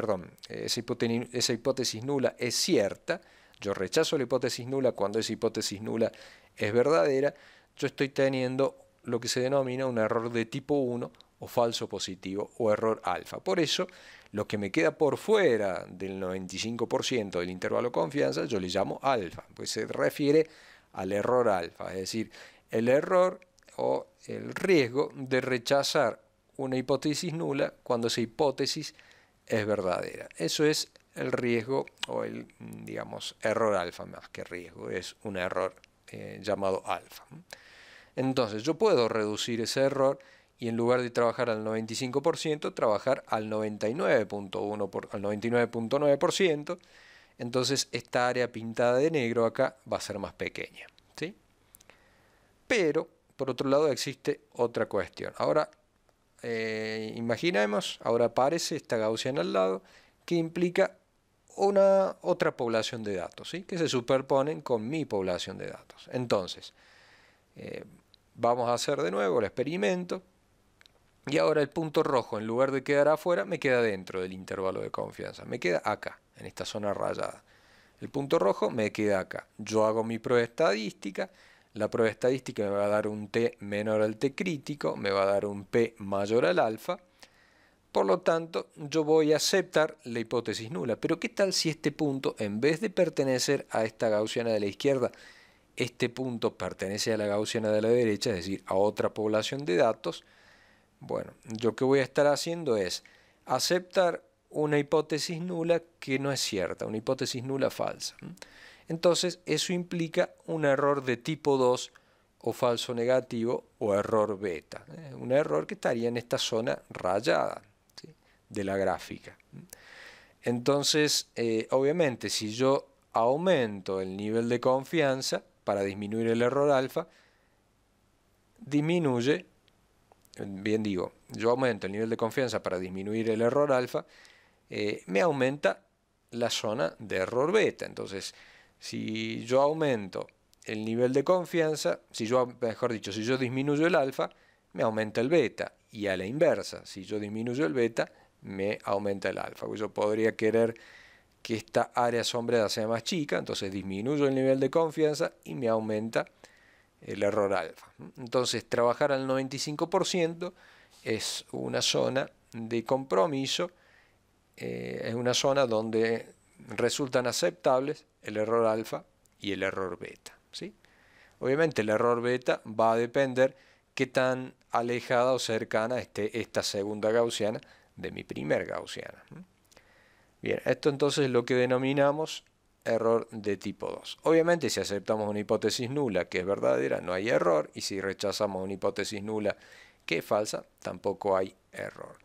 esa hipótesis nula es cierta, yo rechazo la hipótesis nula cuando esa hipótesis nula es verdadera, yo estoy teniendo lo que se denomina un error de tipo 1 o falso positivo o error alfa. Por eso, lo que me queda por fuera del 95% del intervalo de confianza, yo le llamo alfa, pues se refiere al error alfa, es decir, el error o el riesgo de rechazar una hipótesis nula cuando esa hipótesis es verdadera. Eso es el riesgo o el, digamos, error alfa, más que riesgo, es un error llamado alfa. Entonces yo puedo reducir ese error y en lugar de trabajar al 95%, trabajar al 99.9%. Entonces esta área pintada de negro acá va a ser más pequeña, ¿sí? Pero, por otro lado, existe otra cuestión. Ahora, imaginemos, ahora aparece esta gaussiana al lado, que implica otra población de datos, ¿sí? Que se superponen con mi población de datos. Entonces, vamos a hacer de nuevo el experimento. Y ahora el punto rojo, en lugar de quedar afuera, me queda dentro del intervalo de confianza. Me queda acá, en esta zona rayada. El punto rojo me queda acá. Yo hago mi prueba estadística. La prueba estadística me va a dar un t menor al t crítico, me va a dar un p mayor al alfa. Por lo tanto, yo voy a aceptar la hipótesis nula. Pero ¿qué tal si este punto, en vez de pertenecer a esta gaussiana de la izquierda, este punto pertenece a la gaussiana de la derecha, es decir, a otra población de datos? Bueno, yo que voy a estar haciendo es aceptar una hipótesis nula que no es cierta, una hipótesis nula falsa. Entonces, eso implica un error de tipo 2 o falso negativo o error beta. Un error que estaría en esta zona rayada, ¿sí?, de la gráfica. Entonces, obviamente, si yo aumento el nivel de confianza para disminuir el error alfa, disminuye. Bien digo, yo aumento el nivel de confianza para disminuir el error alfa, me aumenta la zona de error beta. Entonces, si yo aumento el nivel de confianza, mejor dicho, si yo disminuyo el alfa, me aumenta el beta. Y a la inversa, si yo disminuyo el beta, me aumenta el alfa. Yo podría querer que esta área sombreada sea más chica, entonces disminuyo el nivel de confianza y me aumenta el error alfa. Entonces, trabajar al 95% es una zona de compromiso, es una zona donde resultan aceptables el error alfa y el error beta, ¿sí? Obviamente el error beta va a depender qué tan alejada o cercana esté esta segunda gaussiana de mi primer gaussiana. Bien, esto entonces es lo que denominamos error de tipo 2. Obviamente si aceptamos una hipótesis nula que es verdadera, no hay error, y si rechazamos una hipótesis nula que es falsa, tampoco hay error.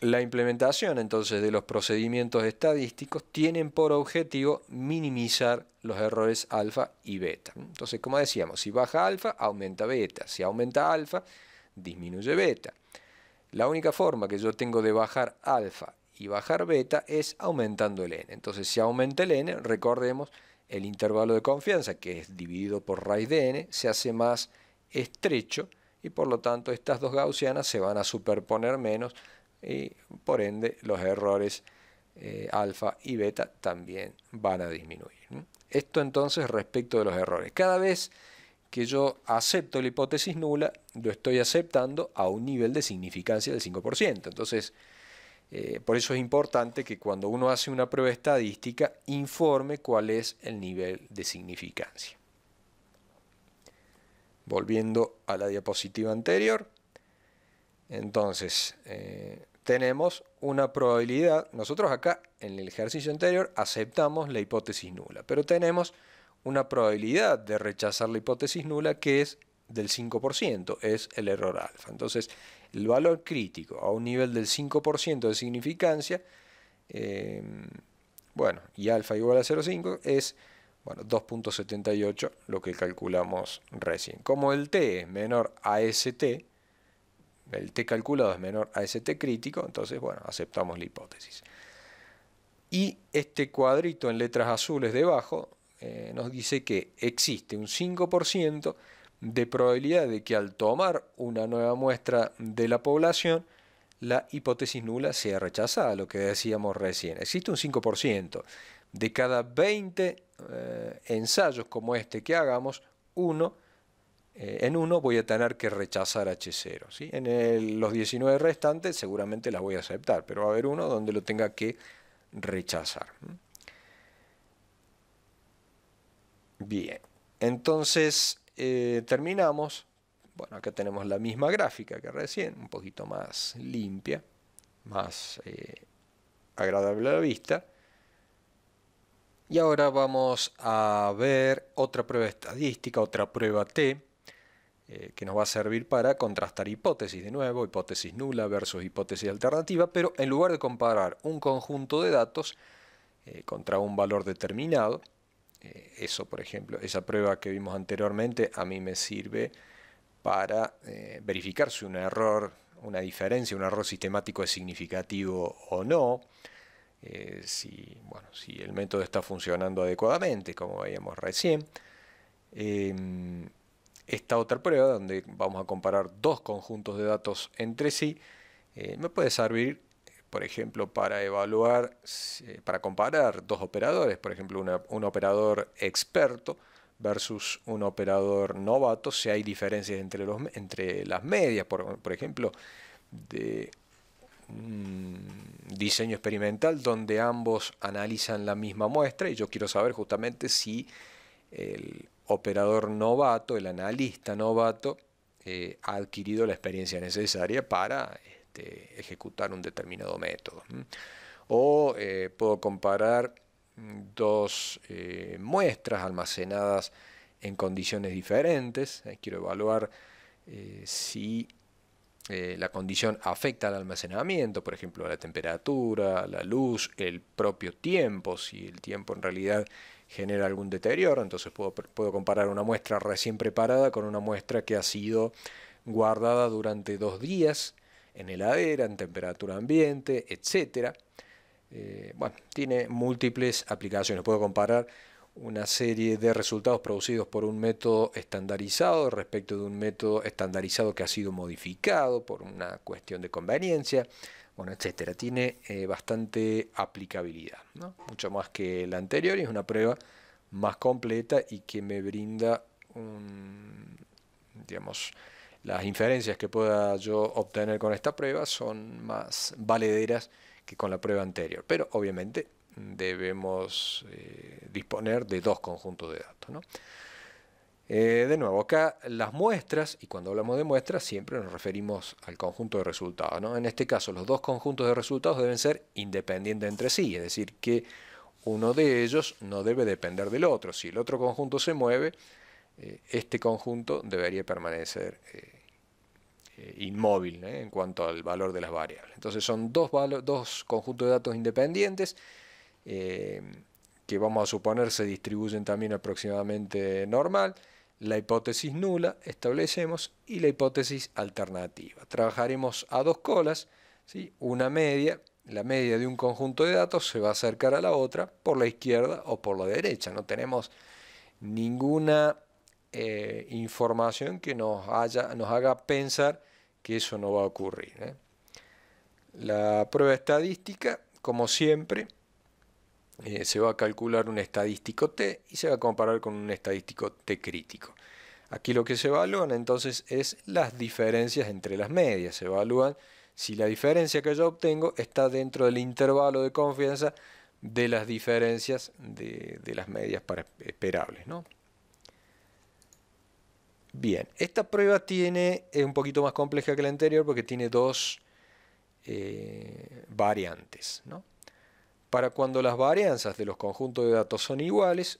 La implementación entonces de los procedimientos estadísticos tienen por objetivo minimizar los errores alfa y beta. Entonces, como decíamos, si baja alfa, aumenta beta. Si aumenta alfa, disminuye beta. La única forma que yo tengo de bajar alfa y bajar beta es aumentando el n. Entonces, si aumenta el n, recordemos, el intervalo de confianza, que es dividido por raíz de n, se hace más estrecho y por lo tanto estas dos gaussianas se van a superponer menos y por ende los errores alfa y beta también van a disminuir. Esto entonces respecto de los errores. Cada vez que yo acepto la hipótesis nula, lo estoy aceptando a un nivel de significancia del 5%. Entonces, por eso es importante que cuando uno hace una prueba estadística, informe cuál es el nivel de significancia. Volviendo a la diapositiva anterior, entonces tenemos una probabilidad. Nosotros acá en el ejercicio anterior aceptamos la hipótesis nula, pero tenemos una probabilidad de rechazar la hipótesis nula que es del 5%, es el error alfa. Entonces, el valor crítico a un nivel del 5% de significancia, bueno, y alfa igual a 0,5 es, bueno, 2.78, lo que calculamos recién. Como el t es menor a st, el t calculado es menor a st crítico, entonces, bueno, aceptamos la hipótesis. Y este cuadrito en letras azules debajo nos dice que existe un 5% de probabilidad de que al tomar una nueva muestra de la población, la hipótesis nula sea rechazada, lo que decíamos recién. Existe un 5%. De cada 20 ensayos como este que hagamos, en uno voy a tener que rechazar H0. ¿Sí? Los 19 restantes seguramente las voy a aceptar, pero va a haber uno donde lo tenga que rechazar. Bien, entonces terminamos. Bueno, acá tenemos la misma gráfica que recién, un poquito más limpia, más agradable a la vista. Y ahora vamos a ver otra prueba estadística, otra prueba T, que nos va a servir para contrastar hipótesis de nuevo, hipótesis nula versus hipótesis alternativa, pero en lugar de comparar un conjunto de datos contra un valor determinado, eso por ejemplo, esa prueba que vimos anteriormente a mí me sirve para verificar si un error, una diferencia, un error sistemático es significativo o no, si el método está funcionando adecuadamente, como veíamos recién. Esta otra prueba, donde vamos a comparar dos conjuntos de datos entre sí, me puede servir, por ejemplo, para evaluar, para comparar dos operadores, por ejemplo, un operador experto versus un operador novato, si hay diferencias entre las medias, por ejemplo, de un diseño experimental donde ambos analizan la misma muestra y yo quiero saber justamente si el operador novato, el analista novato, ha adquirido la experiencia necesaria para ejecutar un determinado método. O puedo comparar dos muestras almacenadas en condiciones diferentes. Quiero evaluar si la condición afecta al almacenamiento, por ejemplo, la temperatura, la luz, el propio tiempo, si el tiempo en realidad genera algún deterioro. Entonces puedo comparar una muestra recién preparada con una muestra que ha sido guardada durante 2 días en heladera, en temperatura ambiente, etc. Bueno, tiene múltiples aplicaciones. Puedo comparar una serie de resultados producidos por un método estandarizado respecto de un método estandarizado que ha sido modificado por una cuestión de conveniencia, bueno, etcétera. Tiene bastante aplicabilidad, ¿no? Mucho más que la anterior, y es una prueba más completa y que me brinda digamos, las inferencias que pueda yo obtener con esta prueba son más valederas que con la prueba anterior, pero obviamente debemos disponer de dos conjuntos de datos, ¿no? De nuevo, acá las muestras, y cuando hablamos de muestras siempre nos referimos al conjunto de resultados, ¿no? En este caso los dos conjuntos de resultados deben ser independientes entre sí, es decir, que uno de ellos no debe depender del otro. Si el otro conjunto se mueve, este conjunto debería permanecer inmóvil en cuanto al valor de las variables. Entonces son dos conjuntos de datos independientes que vamos a suponer se distribuyen también aproximadamente normal. La hipótesis nula establecemos y la hipótesis alternativa. Trabajaremos a dos colas, ¿sí? Una media, la media de un conjunto de datos se va a acercar a la otra por la izquierda o por la derecha. No tenemos ninguna información que nos haga pensar que eso no va a ocurrir. La prueba estadística, como siempre, se va a calcular un estadístico T y se va a comparar con un estadístico T crítico. Aquí lo que se evalúan entonces es las diferencias entre las medias. Se evalúan si la diferencia que yo obtengo está dentro del intervalo de confianza de las diferencias de las medias esperables, ¿no? Bien, esta prueba es un poquito más compleja que la anterior porque tiene dos variantes, ¿no? Para cuando las varianzas de los conjuntos de datos son iguales,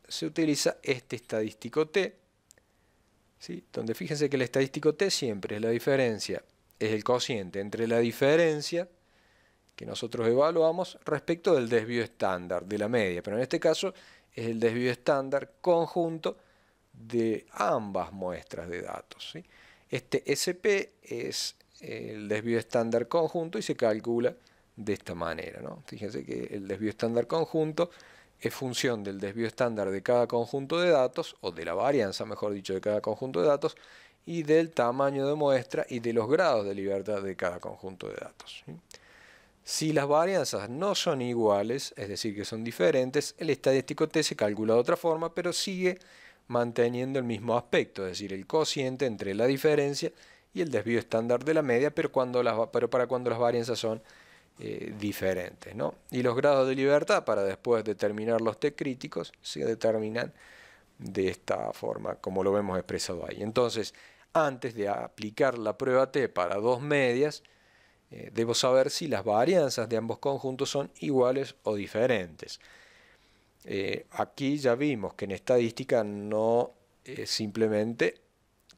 se utiliza este estadístico T, ¿sí? Donde fíjense que el estadístico T siempre es la diferencia, es el cociente entre la diferencia que nosotros evaluamos respecto del desvío estándar de la media, pero en este caso es el desvío estándar conjunto de ambas muestras de datos, ¿sí? Este SP es el desvío estándar conjunto y se calcula de esta manera, ¿no? Fíjense que el desvío estándar conjunto es función del desvío estándar de cada conjunto de datos, o de la varianza, mejor dicho, de cada conjunto de datos, y del tamaño de muestra y de los grados de libertad de cada conjunto de datos, ¿sí? Si las varianzas no son iguales, es decir, que son diferentes, el estadístico T se calcula de otra forma, pero sigue manteniendo el mismo aspecto, es decir, el cociente entre la diferencia y el desvío estándar de la media, pero para cuando las varianzas son diferentes, ¿no? Y los grados de libertad para después determinar los T críticos se determinan de esta forma, como lo vemos expresado ahí. Entonces, antes de aplicar la prueba T para dos medias, debo saber si las varianzas de ambos conjuntos son iguales o diferentes. Aquí ya vimos que en estadística no es simplemente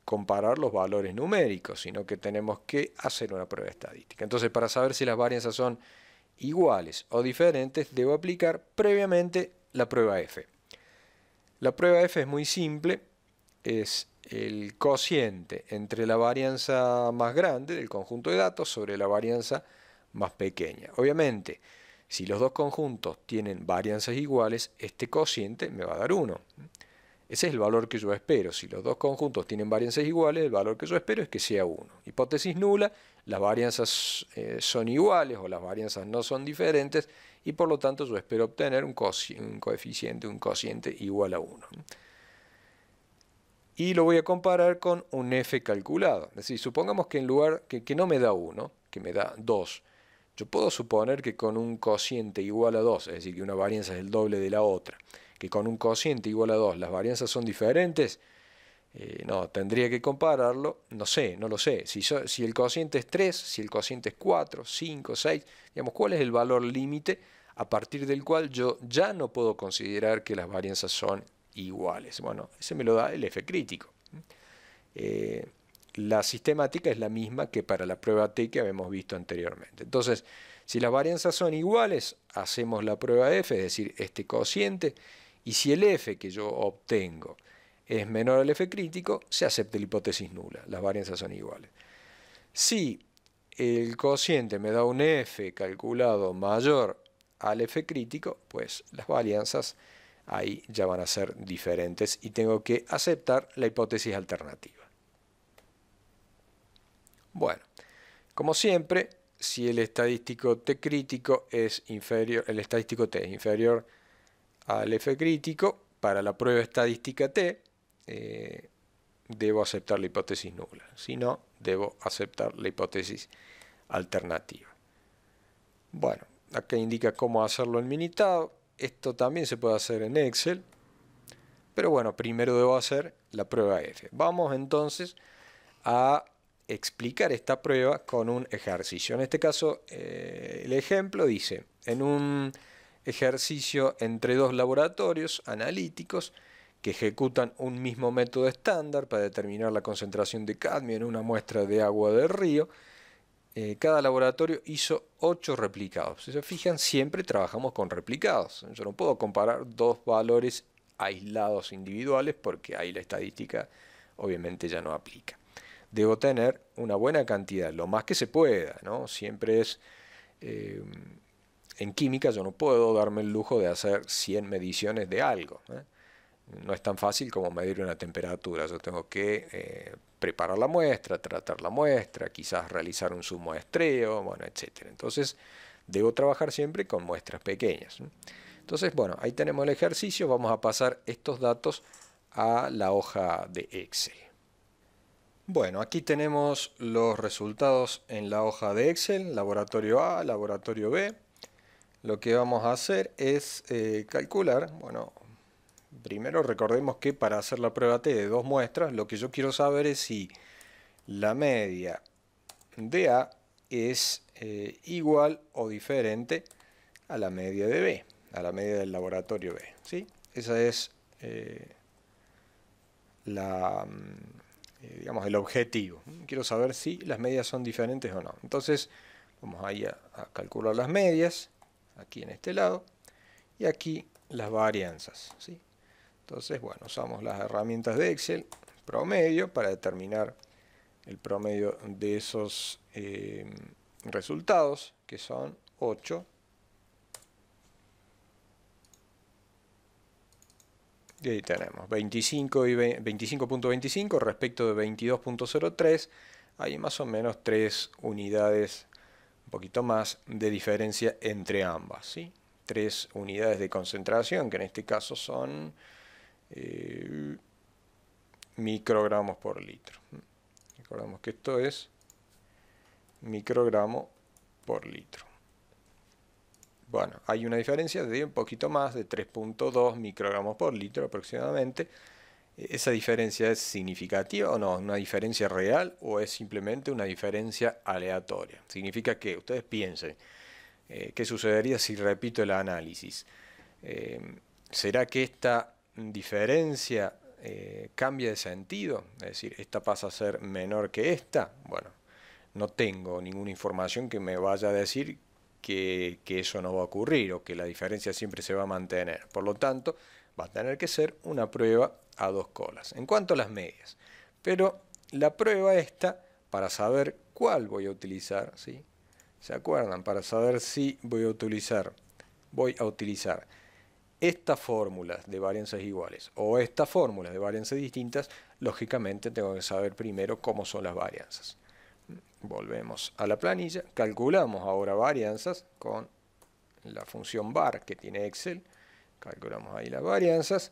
comparar los valores numéricos, sino que tenemos que hacer una prueba estadística. Entonces, para saber si las varianzas son iguales o diferentes, debo aplicar previamente la prueba F. La prueba F es muy simple, es el cociente entre la varianza más grande del conjunto de datos sobre la varianza más pequeña. Obviamente, si los dos conjuntos tienen varianzas iguales, este cociente me va a dar 1. Ese es el valor que yo espero. Si los dos conjuntos tienen varianzas iguales, el valor que yo espero es que sea 1. Hipótesis nula, las varianzas son iguales o las varianzas no son diferentes y por lo tanto yo espero obtener un cociente igual a 1. Y lo voy a comparar con un f calculado. Es decir, supongamos que en lugar que no me da 1, que me da 2, yo puedo suponer que con un cociente igual a 2, es decir, que una varianza es el doble de la otra, que con un cociente igual a 2 las varianzas son diferentes. No, tendría que compararlo, no sé, no lo sé. Si el cociente es 3, si el cociente es 4, 5, 6, digamos, ¿cuál es el valor límite a partir del cual yo ya no puedo considerar que las varianzas son iguales? Bueno, ese me lo da el F crítico. La sistemática es la misma que para la prueba T que habíamos visto anteriormente. Entonces, si las varianzas son iguales, hacemos la prueba F, es decir, este cociente, y si el F que yo obtengo es menor al F crítico, se acepta la hipótesis nula, las varianzas son iguales. Si el cociente me da un F calculado mayor al F crítico, pues las varianzas ahí ya van a ser diferentes y tengo que aceptar la hipótesis alternativa. Bueno, como siempre, si el estadístico T crítico es inferior, el estadístico T es inferior al F crítico, para la prueba estadística T, debo aceptar la hipótesis nula. Si no, debo aceptar la hipótesis alternativa. Bueno, acá indica cómo hacerlo en Minitab. Esto también se puede hacer en Excel. Pero bueno, primero debo hacer la prueba F. Vamos entonces a explicar esta prueba con un ejercicio. En este caso, el ejemplo dice, en un ejercicio entre dos laboratorios analíticos que ejecutan un mismo método estándar para determinar la concentración de cadmio en una muestra de agua del río, cada laboratorio hizo 8 replicados. Si se fijan, siempre trabajamos con replicados. Yo no puedo comparar dos valores aislados individuales porque ahí la estadística obviamente ya no aplica. Debo tener una buena cantidad, lo más que se pueda, ¿no? Siempre es... en química yo no puedo darme el lujo de hacer 100 mediciones de algo, ¿eh? No es tan fácil como medir una temperatura. Yo tengo que preparar la muestra, tratar la muestra, quizás realizar un submuestreo, bueno, etc. Entonces, debo trabajar siempre con muestras pequeñas. Entonces, bueno, ahí tenemos el ejercicio. Vamos a pasar estos datos a la hoja de Excel. Bueno, aquí tenemos los resultados en la hoja de Excel, laboratorio A, laboratorio B. Lo que vamos a hacer es calcular, bueno, primero recordemos que para hacer la prueba T de dos muestras, lo que yo quiero saber es si la media de A es igual o diferente a la media de B, a la media del laboratorio B, ¿sí? Esa es digamos, el objetivo. Quiero saber si las medias son diferentes o no. Entonces, vamos ahí a calcular las medias, aquí en este lado, y aquí las varianzas, ¿sí? Entonces, bueno, usamos las herramientas de Excel, promedio, para determinar el promedio de esos resultados, que son 8 Y ahí tenemos 25 y 25.25 respecto de 22.03. Hay más o menos 3 unidades, un poquito más, de diferencia entre ambas, ¿sí? 3 unidades de concentración, que en este caso son microgramos por litro. Recordemos que esto es microgramo por litro. Bueno, hay una diferencia de un poquito más, de 3.2 microgramos por litro aproximadamente. ¿Esa diferencia es significativa o no? ¿Una diferencia real o es simplemente una diferencia aleatoria? Significa que ustedes piensen, ¿qué sucedería si repito el análisis? ¿Será que esta diferencia cambia de sentido? Es decir, ¿esta pasa a ser menor que esta? Bueno, no tengo ninguna información que me vaya a decir que eso no va a ocurrir o que la diferencia siempre se va a mantener. Por lo tanto, va a tener que ser una prueba a 2 colas. En cuanto a las medias, pero la prueba esta, para saber cuál voy a utilizar, ¿sí? ¿Se acuerdan? Para saber si voy a utilizar estas fórmulas de varianzas iguales o estas fórmulas de varianzas distintas, lógicamente tengo que saber primero cómo son las varianzas. Volvemos a la planilla, calculamos ahora varianzas con la función var que tiene Excel, calculamos ahí las varianzas,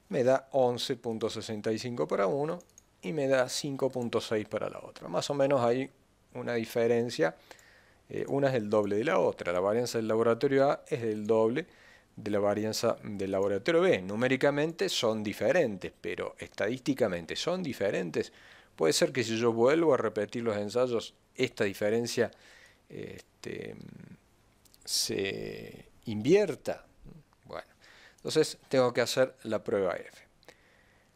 me da 11.65 para uno y me da 5.6 para la otra. Más o menos hay una diferencia, una es el doble de la otra. La varianza del laboratorio A es el doble de la varianza del laboratorio B. Numéricamente son diferentes, pero estadísticamente son diferentes. Puede ser que si yo vuelvo a repetir los ensayos, esta diferencia se invierta. Bueno, entonces tengo que hacer la prueba F.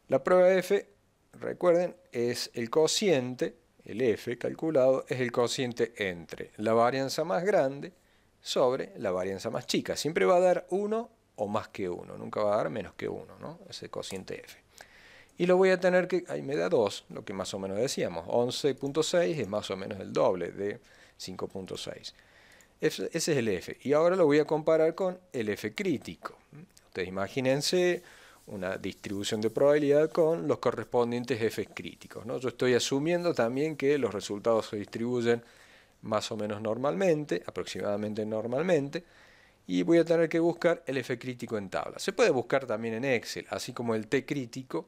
La prueba F, recuerden, es el cociente, el F calculado, es el cociente entre la varianza más grande sobre la varianza más chica. Siempre va a dar 1 o más que 1, nunca va a dar menos que 1, ¿no? Ese cociente F. Y lo voy a tener que, ahí me da 2, lo que más o menos decíamos, 11.6 es más o menos el doble de 5.6. Ese es el F. Y ahora lo voy a comparar con el F crítico. Ustedes imagínense una distribución de probabilidad con los correspondientes F críticos, ¿no? Yo estoy asumiendo también que los resultados se distribuyen más o menos normalmente, aproximadamente normalmente, y voy a tener que buscar el F crítico en tabla. Se puede buscar también en Excel, así como el T crítico,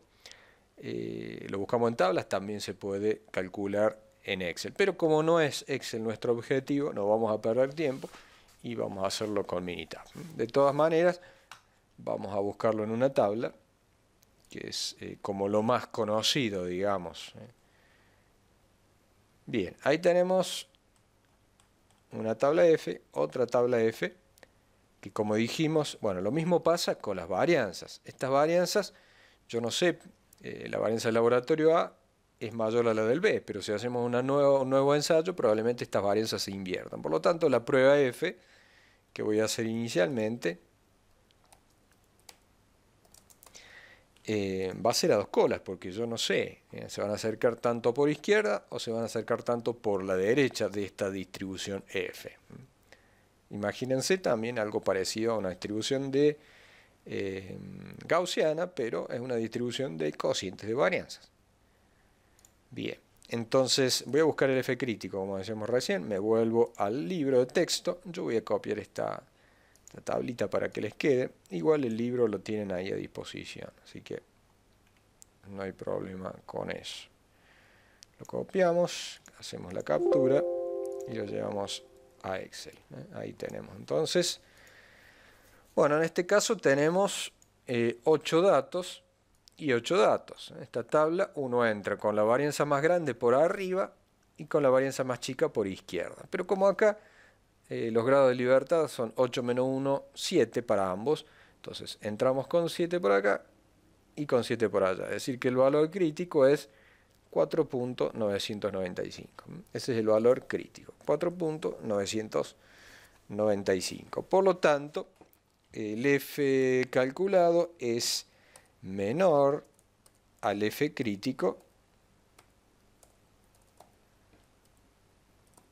lo buscamos en tablas, también se puede calcular en Excel. Pero como no es Excel nuestro objetivo, no vamos a perder tiempo y vamos a hacerlo con Minitab. De todas maneras, vamos a buscarlo en una tabla, que es como lo más conocido, digamos. Bien, ahí tenemos una tabla F, otra tabla F, que como dijimos, bueno, lo mismo pasa con las varianzas. Estas varianzas, yo no sé, la varianza del laboratorio A es mayor a la del B, pero si hacemos un nuevo ensayo, probablemente estas varianzas se inviertan. Por lo tanto, la prueba F, que voy a hacer inicialmente, va a ser a 2 colas, porque yo no sé, se van a acercar tanto por izquierda o se van a acercar tanto por la derecha de esta distribución F. Imagínense también algo parecido a una distribución de gaussiana, pero es una distribución de cocientes de varianzas. Bien, entonces voy a buscar el F crítico, como decíamos recién, me vuelvo al libro de texto, yo voy a copiar esta tablita para que les quede, igual el libro lo tienen ahí a disposición, así que no hay problema con eso. Lo copiamos, hacemos la captura y lo llevamos a Excel. Ahí tenemos. Entonces, bueno, en este caso tenemos 8 datos y 8 datos. En esta tabla uno entra con la varianza más grande por arriba y con la varianza más chica por izquierda. Pero como acá los grados de libertad son 8 menos 1, 7 para ambos, entonces entramos con 7 por acá y con 7 por allá. Es decir, que el valor crítico es 4.995. Ese es el valor crítico, 4.995. Por lo tanto, el F calculado es menor al F crítico,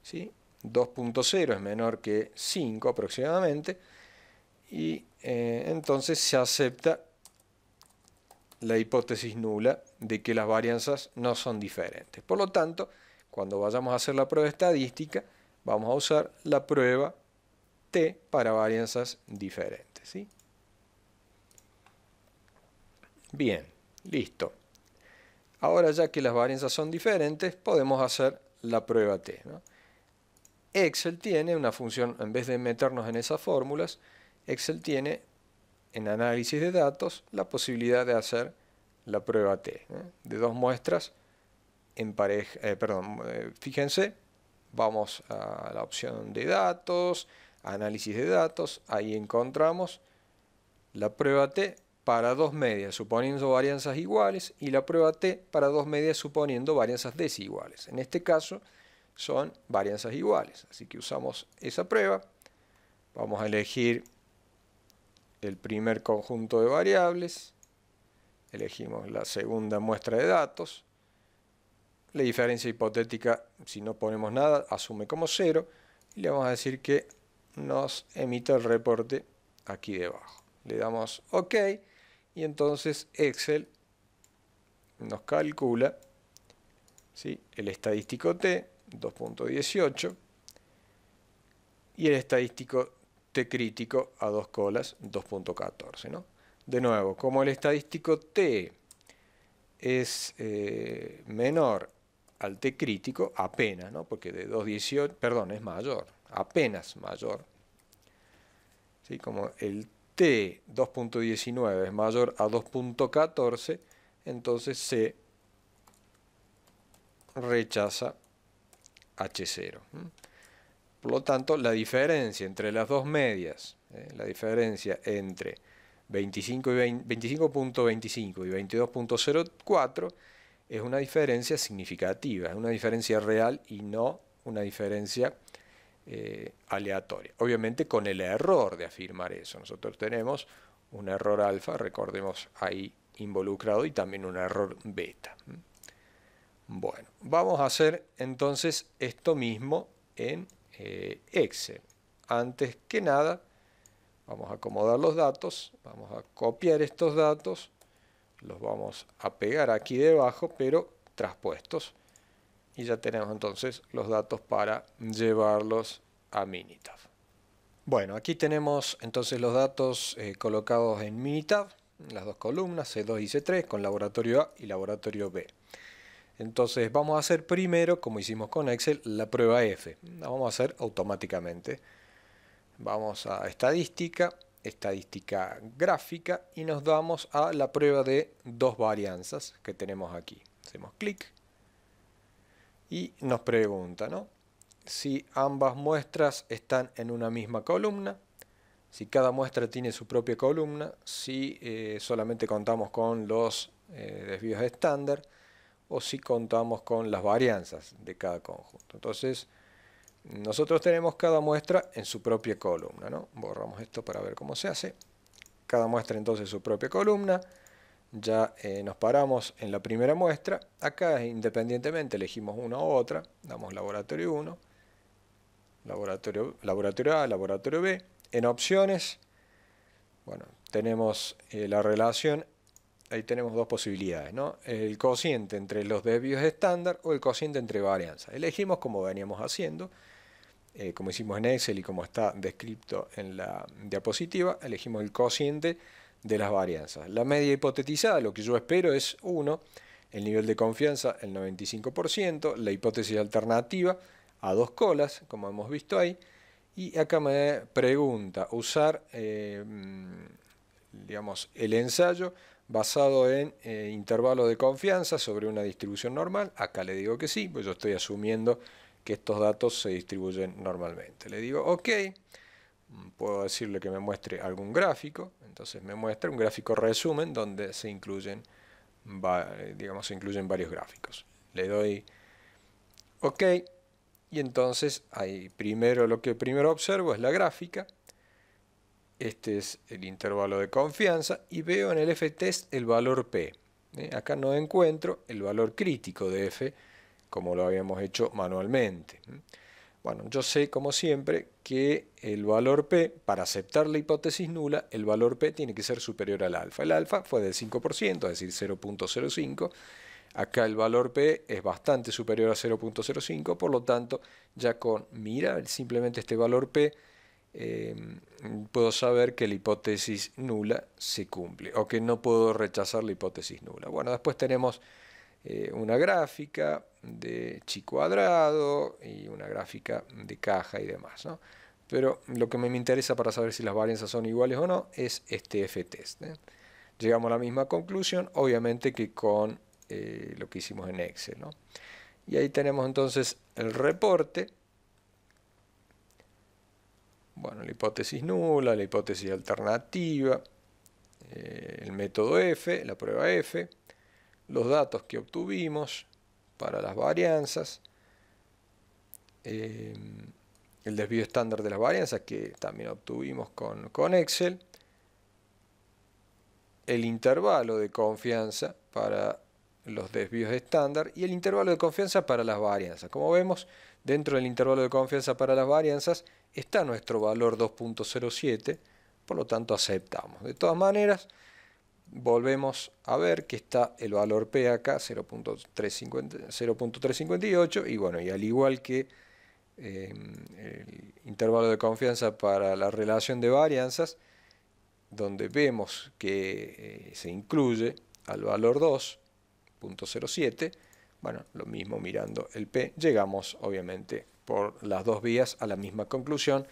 ¿sí? 2.0 es menor que 5 aproximadamente, y entonces se acepta la hipótesis nula de que las varianzas no son diferentes. Por lo tanto, cuando vayamos a hacer la prueba estadística, vamos a usar la prueba T para varianzas diferentes, ¿sí? Bien, listo. Ahora, ya que las varianzas son diferentes, podemos hacer la prueba T, ¿no? Excel tiene una función, en vez de meternos en esas fórmulas, Excel tiene en análisis de datos la posibilidad de hacer la prueba T, de dos muestras en pareja. Fíjense, vamos a la opción de datos, análisis de datos, ahí encontramos la prueba T para dos medias suponiendo varianzas iguales y la prueba T para dos medias suponiendo varianzas desiguales. En este caso son varianzas iguales, así que usamos esa prueba. Vamos a elegir el primer conjunto de variables, elegimos la segunda muestra de datos, la diferencia hipotética, si no ponemos nada, asume como 0, y le vamos a decir que nos emita el reporte aquí debajo. Le damos OK, y entonces Excel nos calcula, ¿sí?, el estadístico T, 2.18, y el estadístico T crítico a dos colas, 2.14, ¿no? De nuevo, como el estadístico T es menor al T crítico, apenas, ¿no? Porque de 2.18, perdón, es mayor, apenas mayor. ¿Sí? Como el T 2.19 es mayor a 2.14, entonces se rechaza H0. Por lo tanto, la diferencia entre las dos medias, la diferencia entre 25.25 y 22.04 es una diferencia significativa, es una diferencia real y no una diferencia aleatoria. Obviamente con el error de afirmar eso. Nosotros tenemos un error alfa, recordemos ahí involucrado, y también un error beta. Bueno, vamos a hacer entonces esto mismo en Excel. Antes que nada, vamos a acomodar los datos, vamos a copiar estos datos, los vamos a pegar aquí debajo, pero traspuestos. Y ya tenemos entonces los datos para llevarlos a Minitab. Bueno, aquí tenemos entonces los datos colocados en Minitab, las dos columnas, C2 y C3, con laboratorio A y laboratorio B. Entonces vamos a hacer primero, como hicimos con Excel, la prueba F. La vamos a hacer automáticamente. Vamos a estadística, estadística gráfica, y nos damos a la prueba de dos varianzas que tenemos aquí. Hacemos clic y nos pregunta, ¿no?, si ambas muestras están en una misma columna, si cada muestra tiene su propia columna, si solamente contamos con los desvíos estándar, o si contamos con las varianzas de cada conjunto. Entonces, nosotros tenemos cada muestra en su propia columna, ¿no? Borramos esto para ver cómo se hace. Cada muestra entonces su propia columna. Ya nos paramos en la primera muestra. Acá independientemente elegimos una u otra. Damos laboratorio 1, laboratorio A, laboratorio B. En opciones, bueno, tenemos la relación. Ahí tenemos dos posibilidades, ¿no? El cociente entre los desvíos estándar o el cociente entre varianzas. Elegimos como veníamos haciendo, como hicimos en Excel y como está descrito en la diapositiva, elegimos el cociente de las varianzas. La media hipotetizada, lo que yo espero, es 1, el nivel de confianza el 95%, la hipótesis alternativa a dos colas, como hemos visto ahí, y acá me pregunta usar, digamos, el ensayo basado en intervalo de confianza sobre una distribución normal. Acá le digo que sí, pues yo estoy asumiendo que estos datos se distribuyen normalmente. Le digo OK, puedo decirle que me muestre algún gráfico, entonces me muestra un gráfico resumen donde se incluyen, digamos, se incluyen varios gráficos. Le doy OK, y entonces ahí primero lo que primero observo es la gráfica. Este es el intervalo de confianza y veo en el F-test el valor P. Acá no encuentro el valor crítico de F como lo habíamos hecho manualmente. Bueno, yo sé, como siempre, que el valor P, para aceptar la hipótesis nula, el valor P tiene que ser superior al alfa. El alfa fue del 5%, es decir, 0.05. Acá el valor P es bastante superior a 0.05, por lo tanto, ya con mirar simplemente este valor P, puedo saber que la hipótesis nula se cumple, o que no puedo rechazar la hipótesis nula. Bueno, después tenemos una gráfica de chi cuadrado y una gráfica de caja y demás, ¿no? Pero lo que me interesa para saber si las varianzas son iguales o no es este f-test, ¿eh? Llegamos a la misma conclusión, obviamente que con lo que hicimos en Excel, ¿no? Y ahí tenemos entonces el reporte. Bueno, la hipótesis nula, la hipótesis alternativa, el método F, la prueba F, los datos que obtuvimos para las varianzas, el desvío estándar de las varianzas que también obtuvimos con Excel, el intervalo de confianza para los desvíos estándar y el intervalo de confianza para las varianzas. Como vemos, dentro del intervalo de confianza para las varianzas está nuestro valor 2.07, por lo tanto aceptamos. De todas maneras, volvemos a ver que está el valor P acá, 0.358, y bueno, y al igual que el intervalo de confianza para la relación de varianzas, donde vemos que se incluye al valor 2.07, bueno, lo mismo mirando el P, llegamos obviamente por las dos vías a la misma conclusión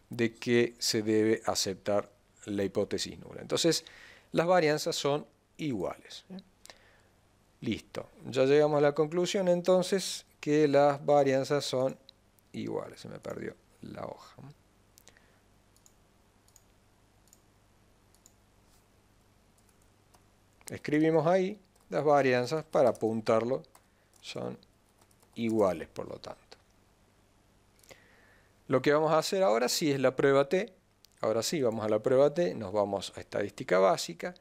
de que se debe aceptar la hipótesis nula. Entonces, las varianzas son iguales. Listo, ya llegamos a la conclusión entonces que las varianzas son iguales. Se me perdió la hoja. Escribimos ahí las varianzas para apuntarlo, son iguales por lo tanto. Lo que vamos a hacer ahora sí es la prueba T. Ahora sí, vamos a la prueba T, nos vamos a estadística básica,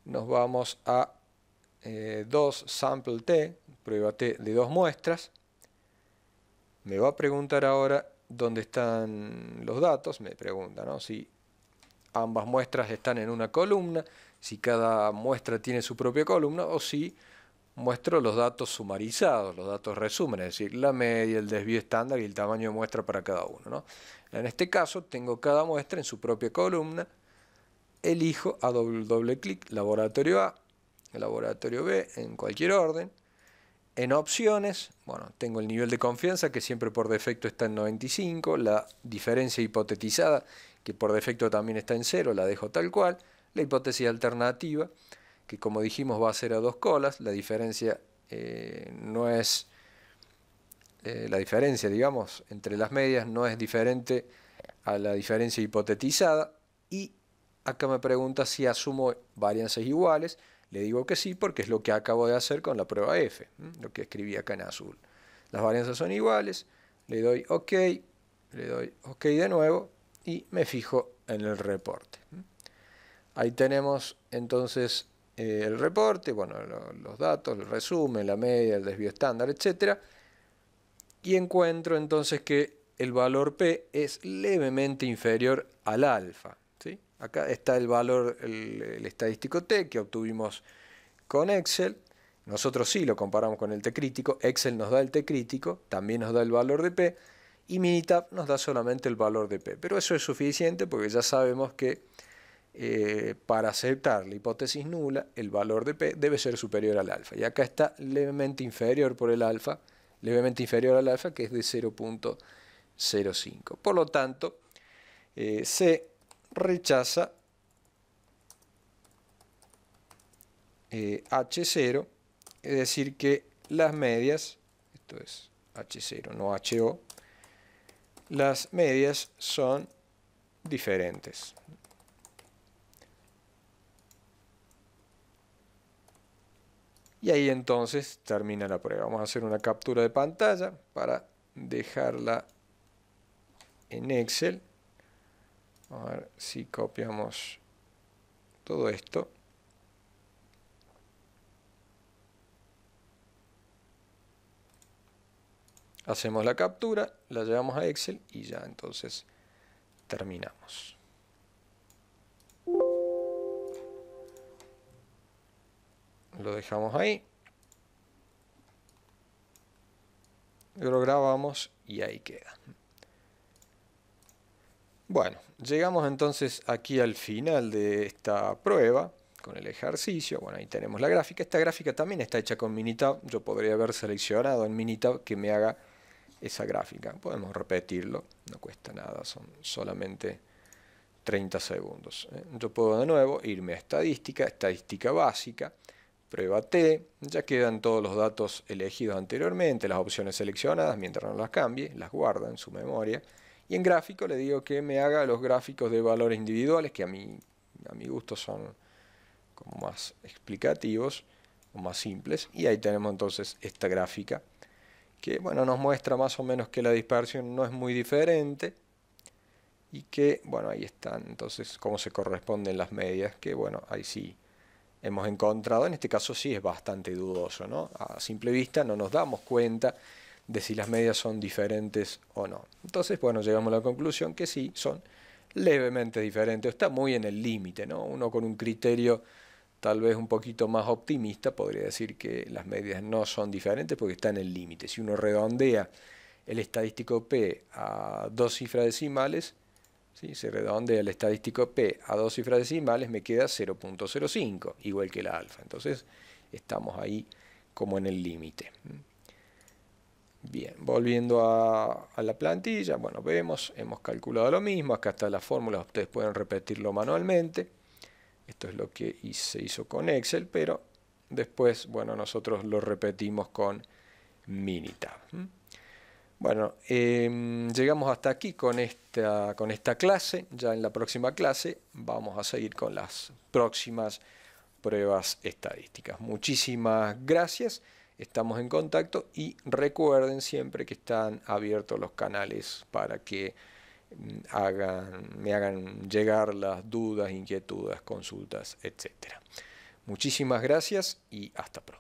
nos vamos a 2 sample T, prueba T de 2 muestras. Me va a preguntar ahora dónde están los datos, me pregunta, ¿no? Si ambas muestras están en una columna, si cada muestra tiene su propia columna o si muestro los datos sumarizados, los datos resumen, es decir, la media, el desvío estándar y el tamaño de muestra para cada uno, ¿no? En este caso tengo cada muestra en su propia columna, elijo a doble clic laboratorio A, laboratorio B en cualquier orden. En opciones, bueno, tengo el nivel de confianza que siempre por defecto está en 95, la diferencia hipotetizada que por defecto también está en 0, la dejo tal cual, la hipótesis alternativa que como dijimos va a ser a 2 colas, la diferencia no es, la diferencia digamos entre las medias no es diferente a la diferencia hipotetizada, y acá me pregunta si asumo varianzas iguales. Le digo que sí, porque es lo que acabo de hacer con la prueba F, lo que escribí acá en azul. Las varianzas son iguales, le doy OK de nuevo y me fijo en el reporte. Ahí tenemos entonces el reporte, bueno, los datos, el resumen, la media, el desvío estándar, etc. Y encuentro entonces que el valor P es levemente inferior al alfa. ¿Sí? Acá está el valor, el estadístico T que obtuvimos con Excel. Nosotros sí lo comparamos con el T crítico. Excel nos da el T crítico, también nos da el valor de P, y Minitab nos da solamente el valor de P. Pero eso es suficiente porque ya sabemos que para aceptar la hipótesis nula, el valor de P debe ser superior al alfa. Y acá está levemente inferior por el alfa, levemente inferior al alfa, que es de 0.05. Por lo tanto, se rechaza H0, es decir que las medias, esto es H0, no HO, las medias son diferentes. Y ahí entonces termina la prueba. Vamos a hacer una captura de pantalla para dejarla en Excel. Vamos a ver si copiamos todo esto. hacemos la captura, la llevamos a Excel y ya entonces terminamos. Lo dejamos ahí. Lo grabamos y ahí queda. Bueno, llegamos entonces aquí al final de esta prueba con el ejercicio. Bueno, ahí tenemos la gráfica. Esta gráfica también está hecha con Minitab. Yo podría haber seleccionado en Minitab que me haga esa gráfica. Podemos repetirlo, no cuesta nada, son solamente 30 segundos. Yo puedo de nuevo irme a estadística, estadística básica, prueba T, ya quedan todos los datos elegidos anteriormente, las opciones seleccionadas, mientras no las cambie, las guarda en su memoria. Y en gráfico le digo que me haga los gráficos de valores individuales, que a mi gusto son como más explicativos o más simples. Y ahí tenemos entonces esta gráfica que bueno, nos muestra más o menos que la dispersión no es muy diferente y que bueno, ahí están entonces cómo se corresponden las medias, que bueno, ahí sí hemos encontrado, en este caso sí es bastante dudoso, ¿no? A simple vista no nos damos cuenta de si las medias son diferentes o no. Entonces, bueno, llegamos a la conclusión que sí, son levemente diferentes, está muy en el límite, ¿no? Uno con un criterio tal vez un poquito más optimista podría decir que las medias no son diferentes porque están en el límite. Si uno redondea el estadístico P a 2 cifras decimales, ¿sí? Se redondea el estadístico P a 2 cifras decimales, me queda 0.05, igual que la alfa. Entonces estamos ahí como en el límite. Bien, volviendo a la plantilla, bueno, vemos, hemos calculado lo mismo, acá está la fórmula, ustedes pueden repetirlo manualmente. Esto es lo que se hizo con Excel, pero después, bueno, nosotros lo repetimos con Minitab. Bueno, llegamos hasta aquí con esta clase. Ya en la próxima clase vamos a seguir con las próximas pruebas estadísticas. Muchísimas gracias, estamos en contacto y recuerden siempre que están abiertos los canales para que me hagan llegar las dudas, inquietudes, consultas, etc. Muchísimas gracias y hasta pronto.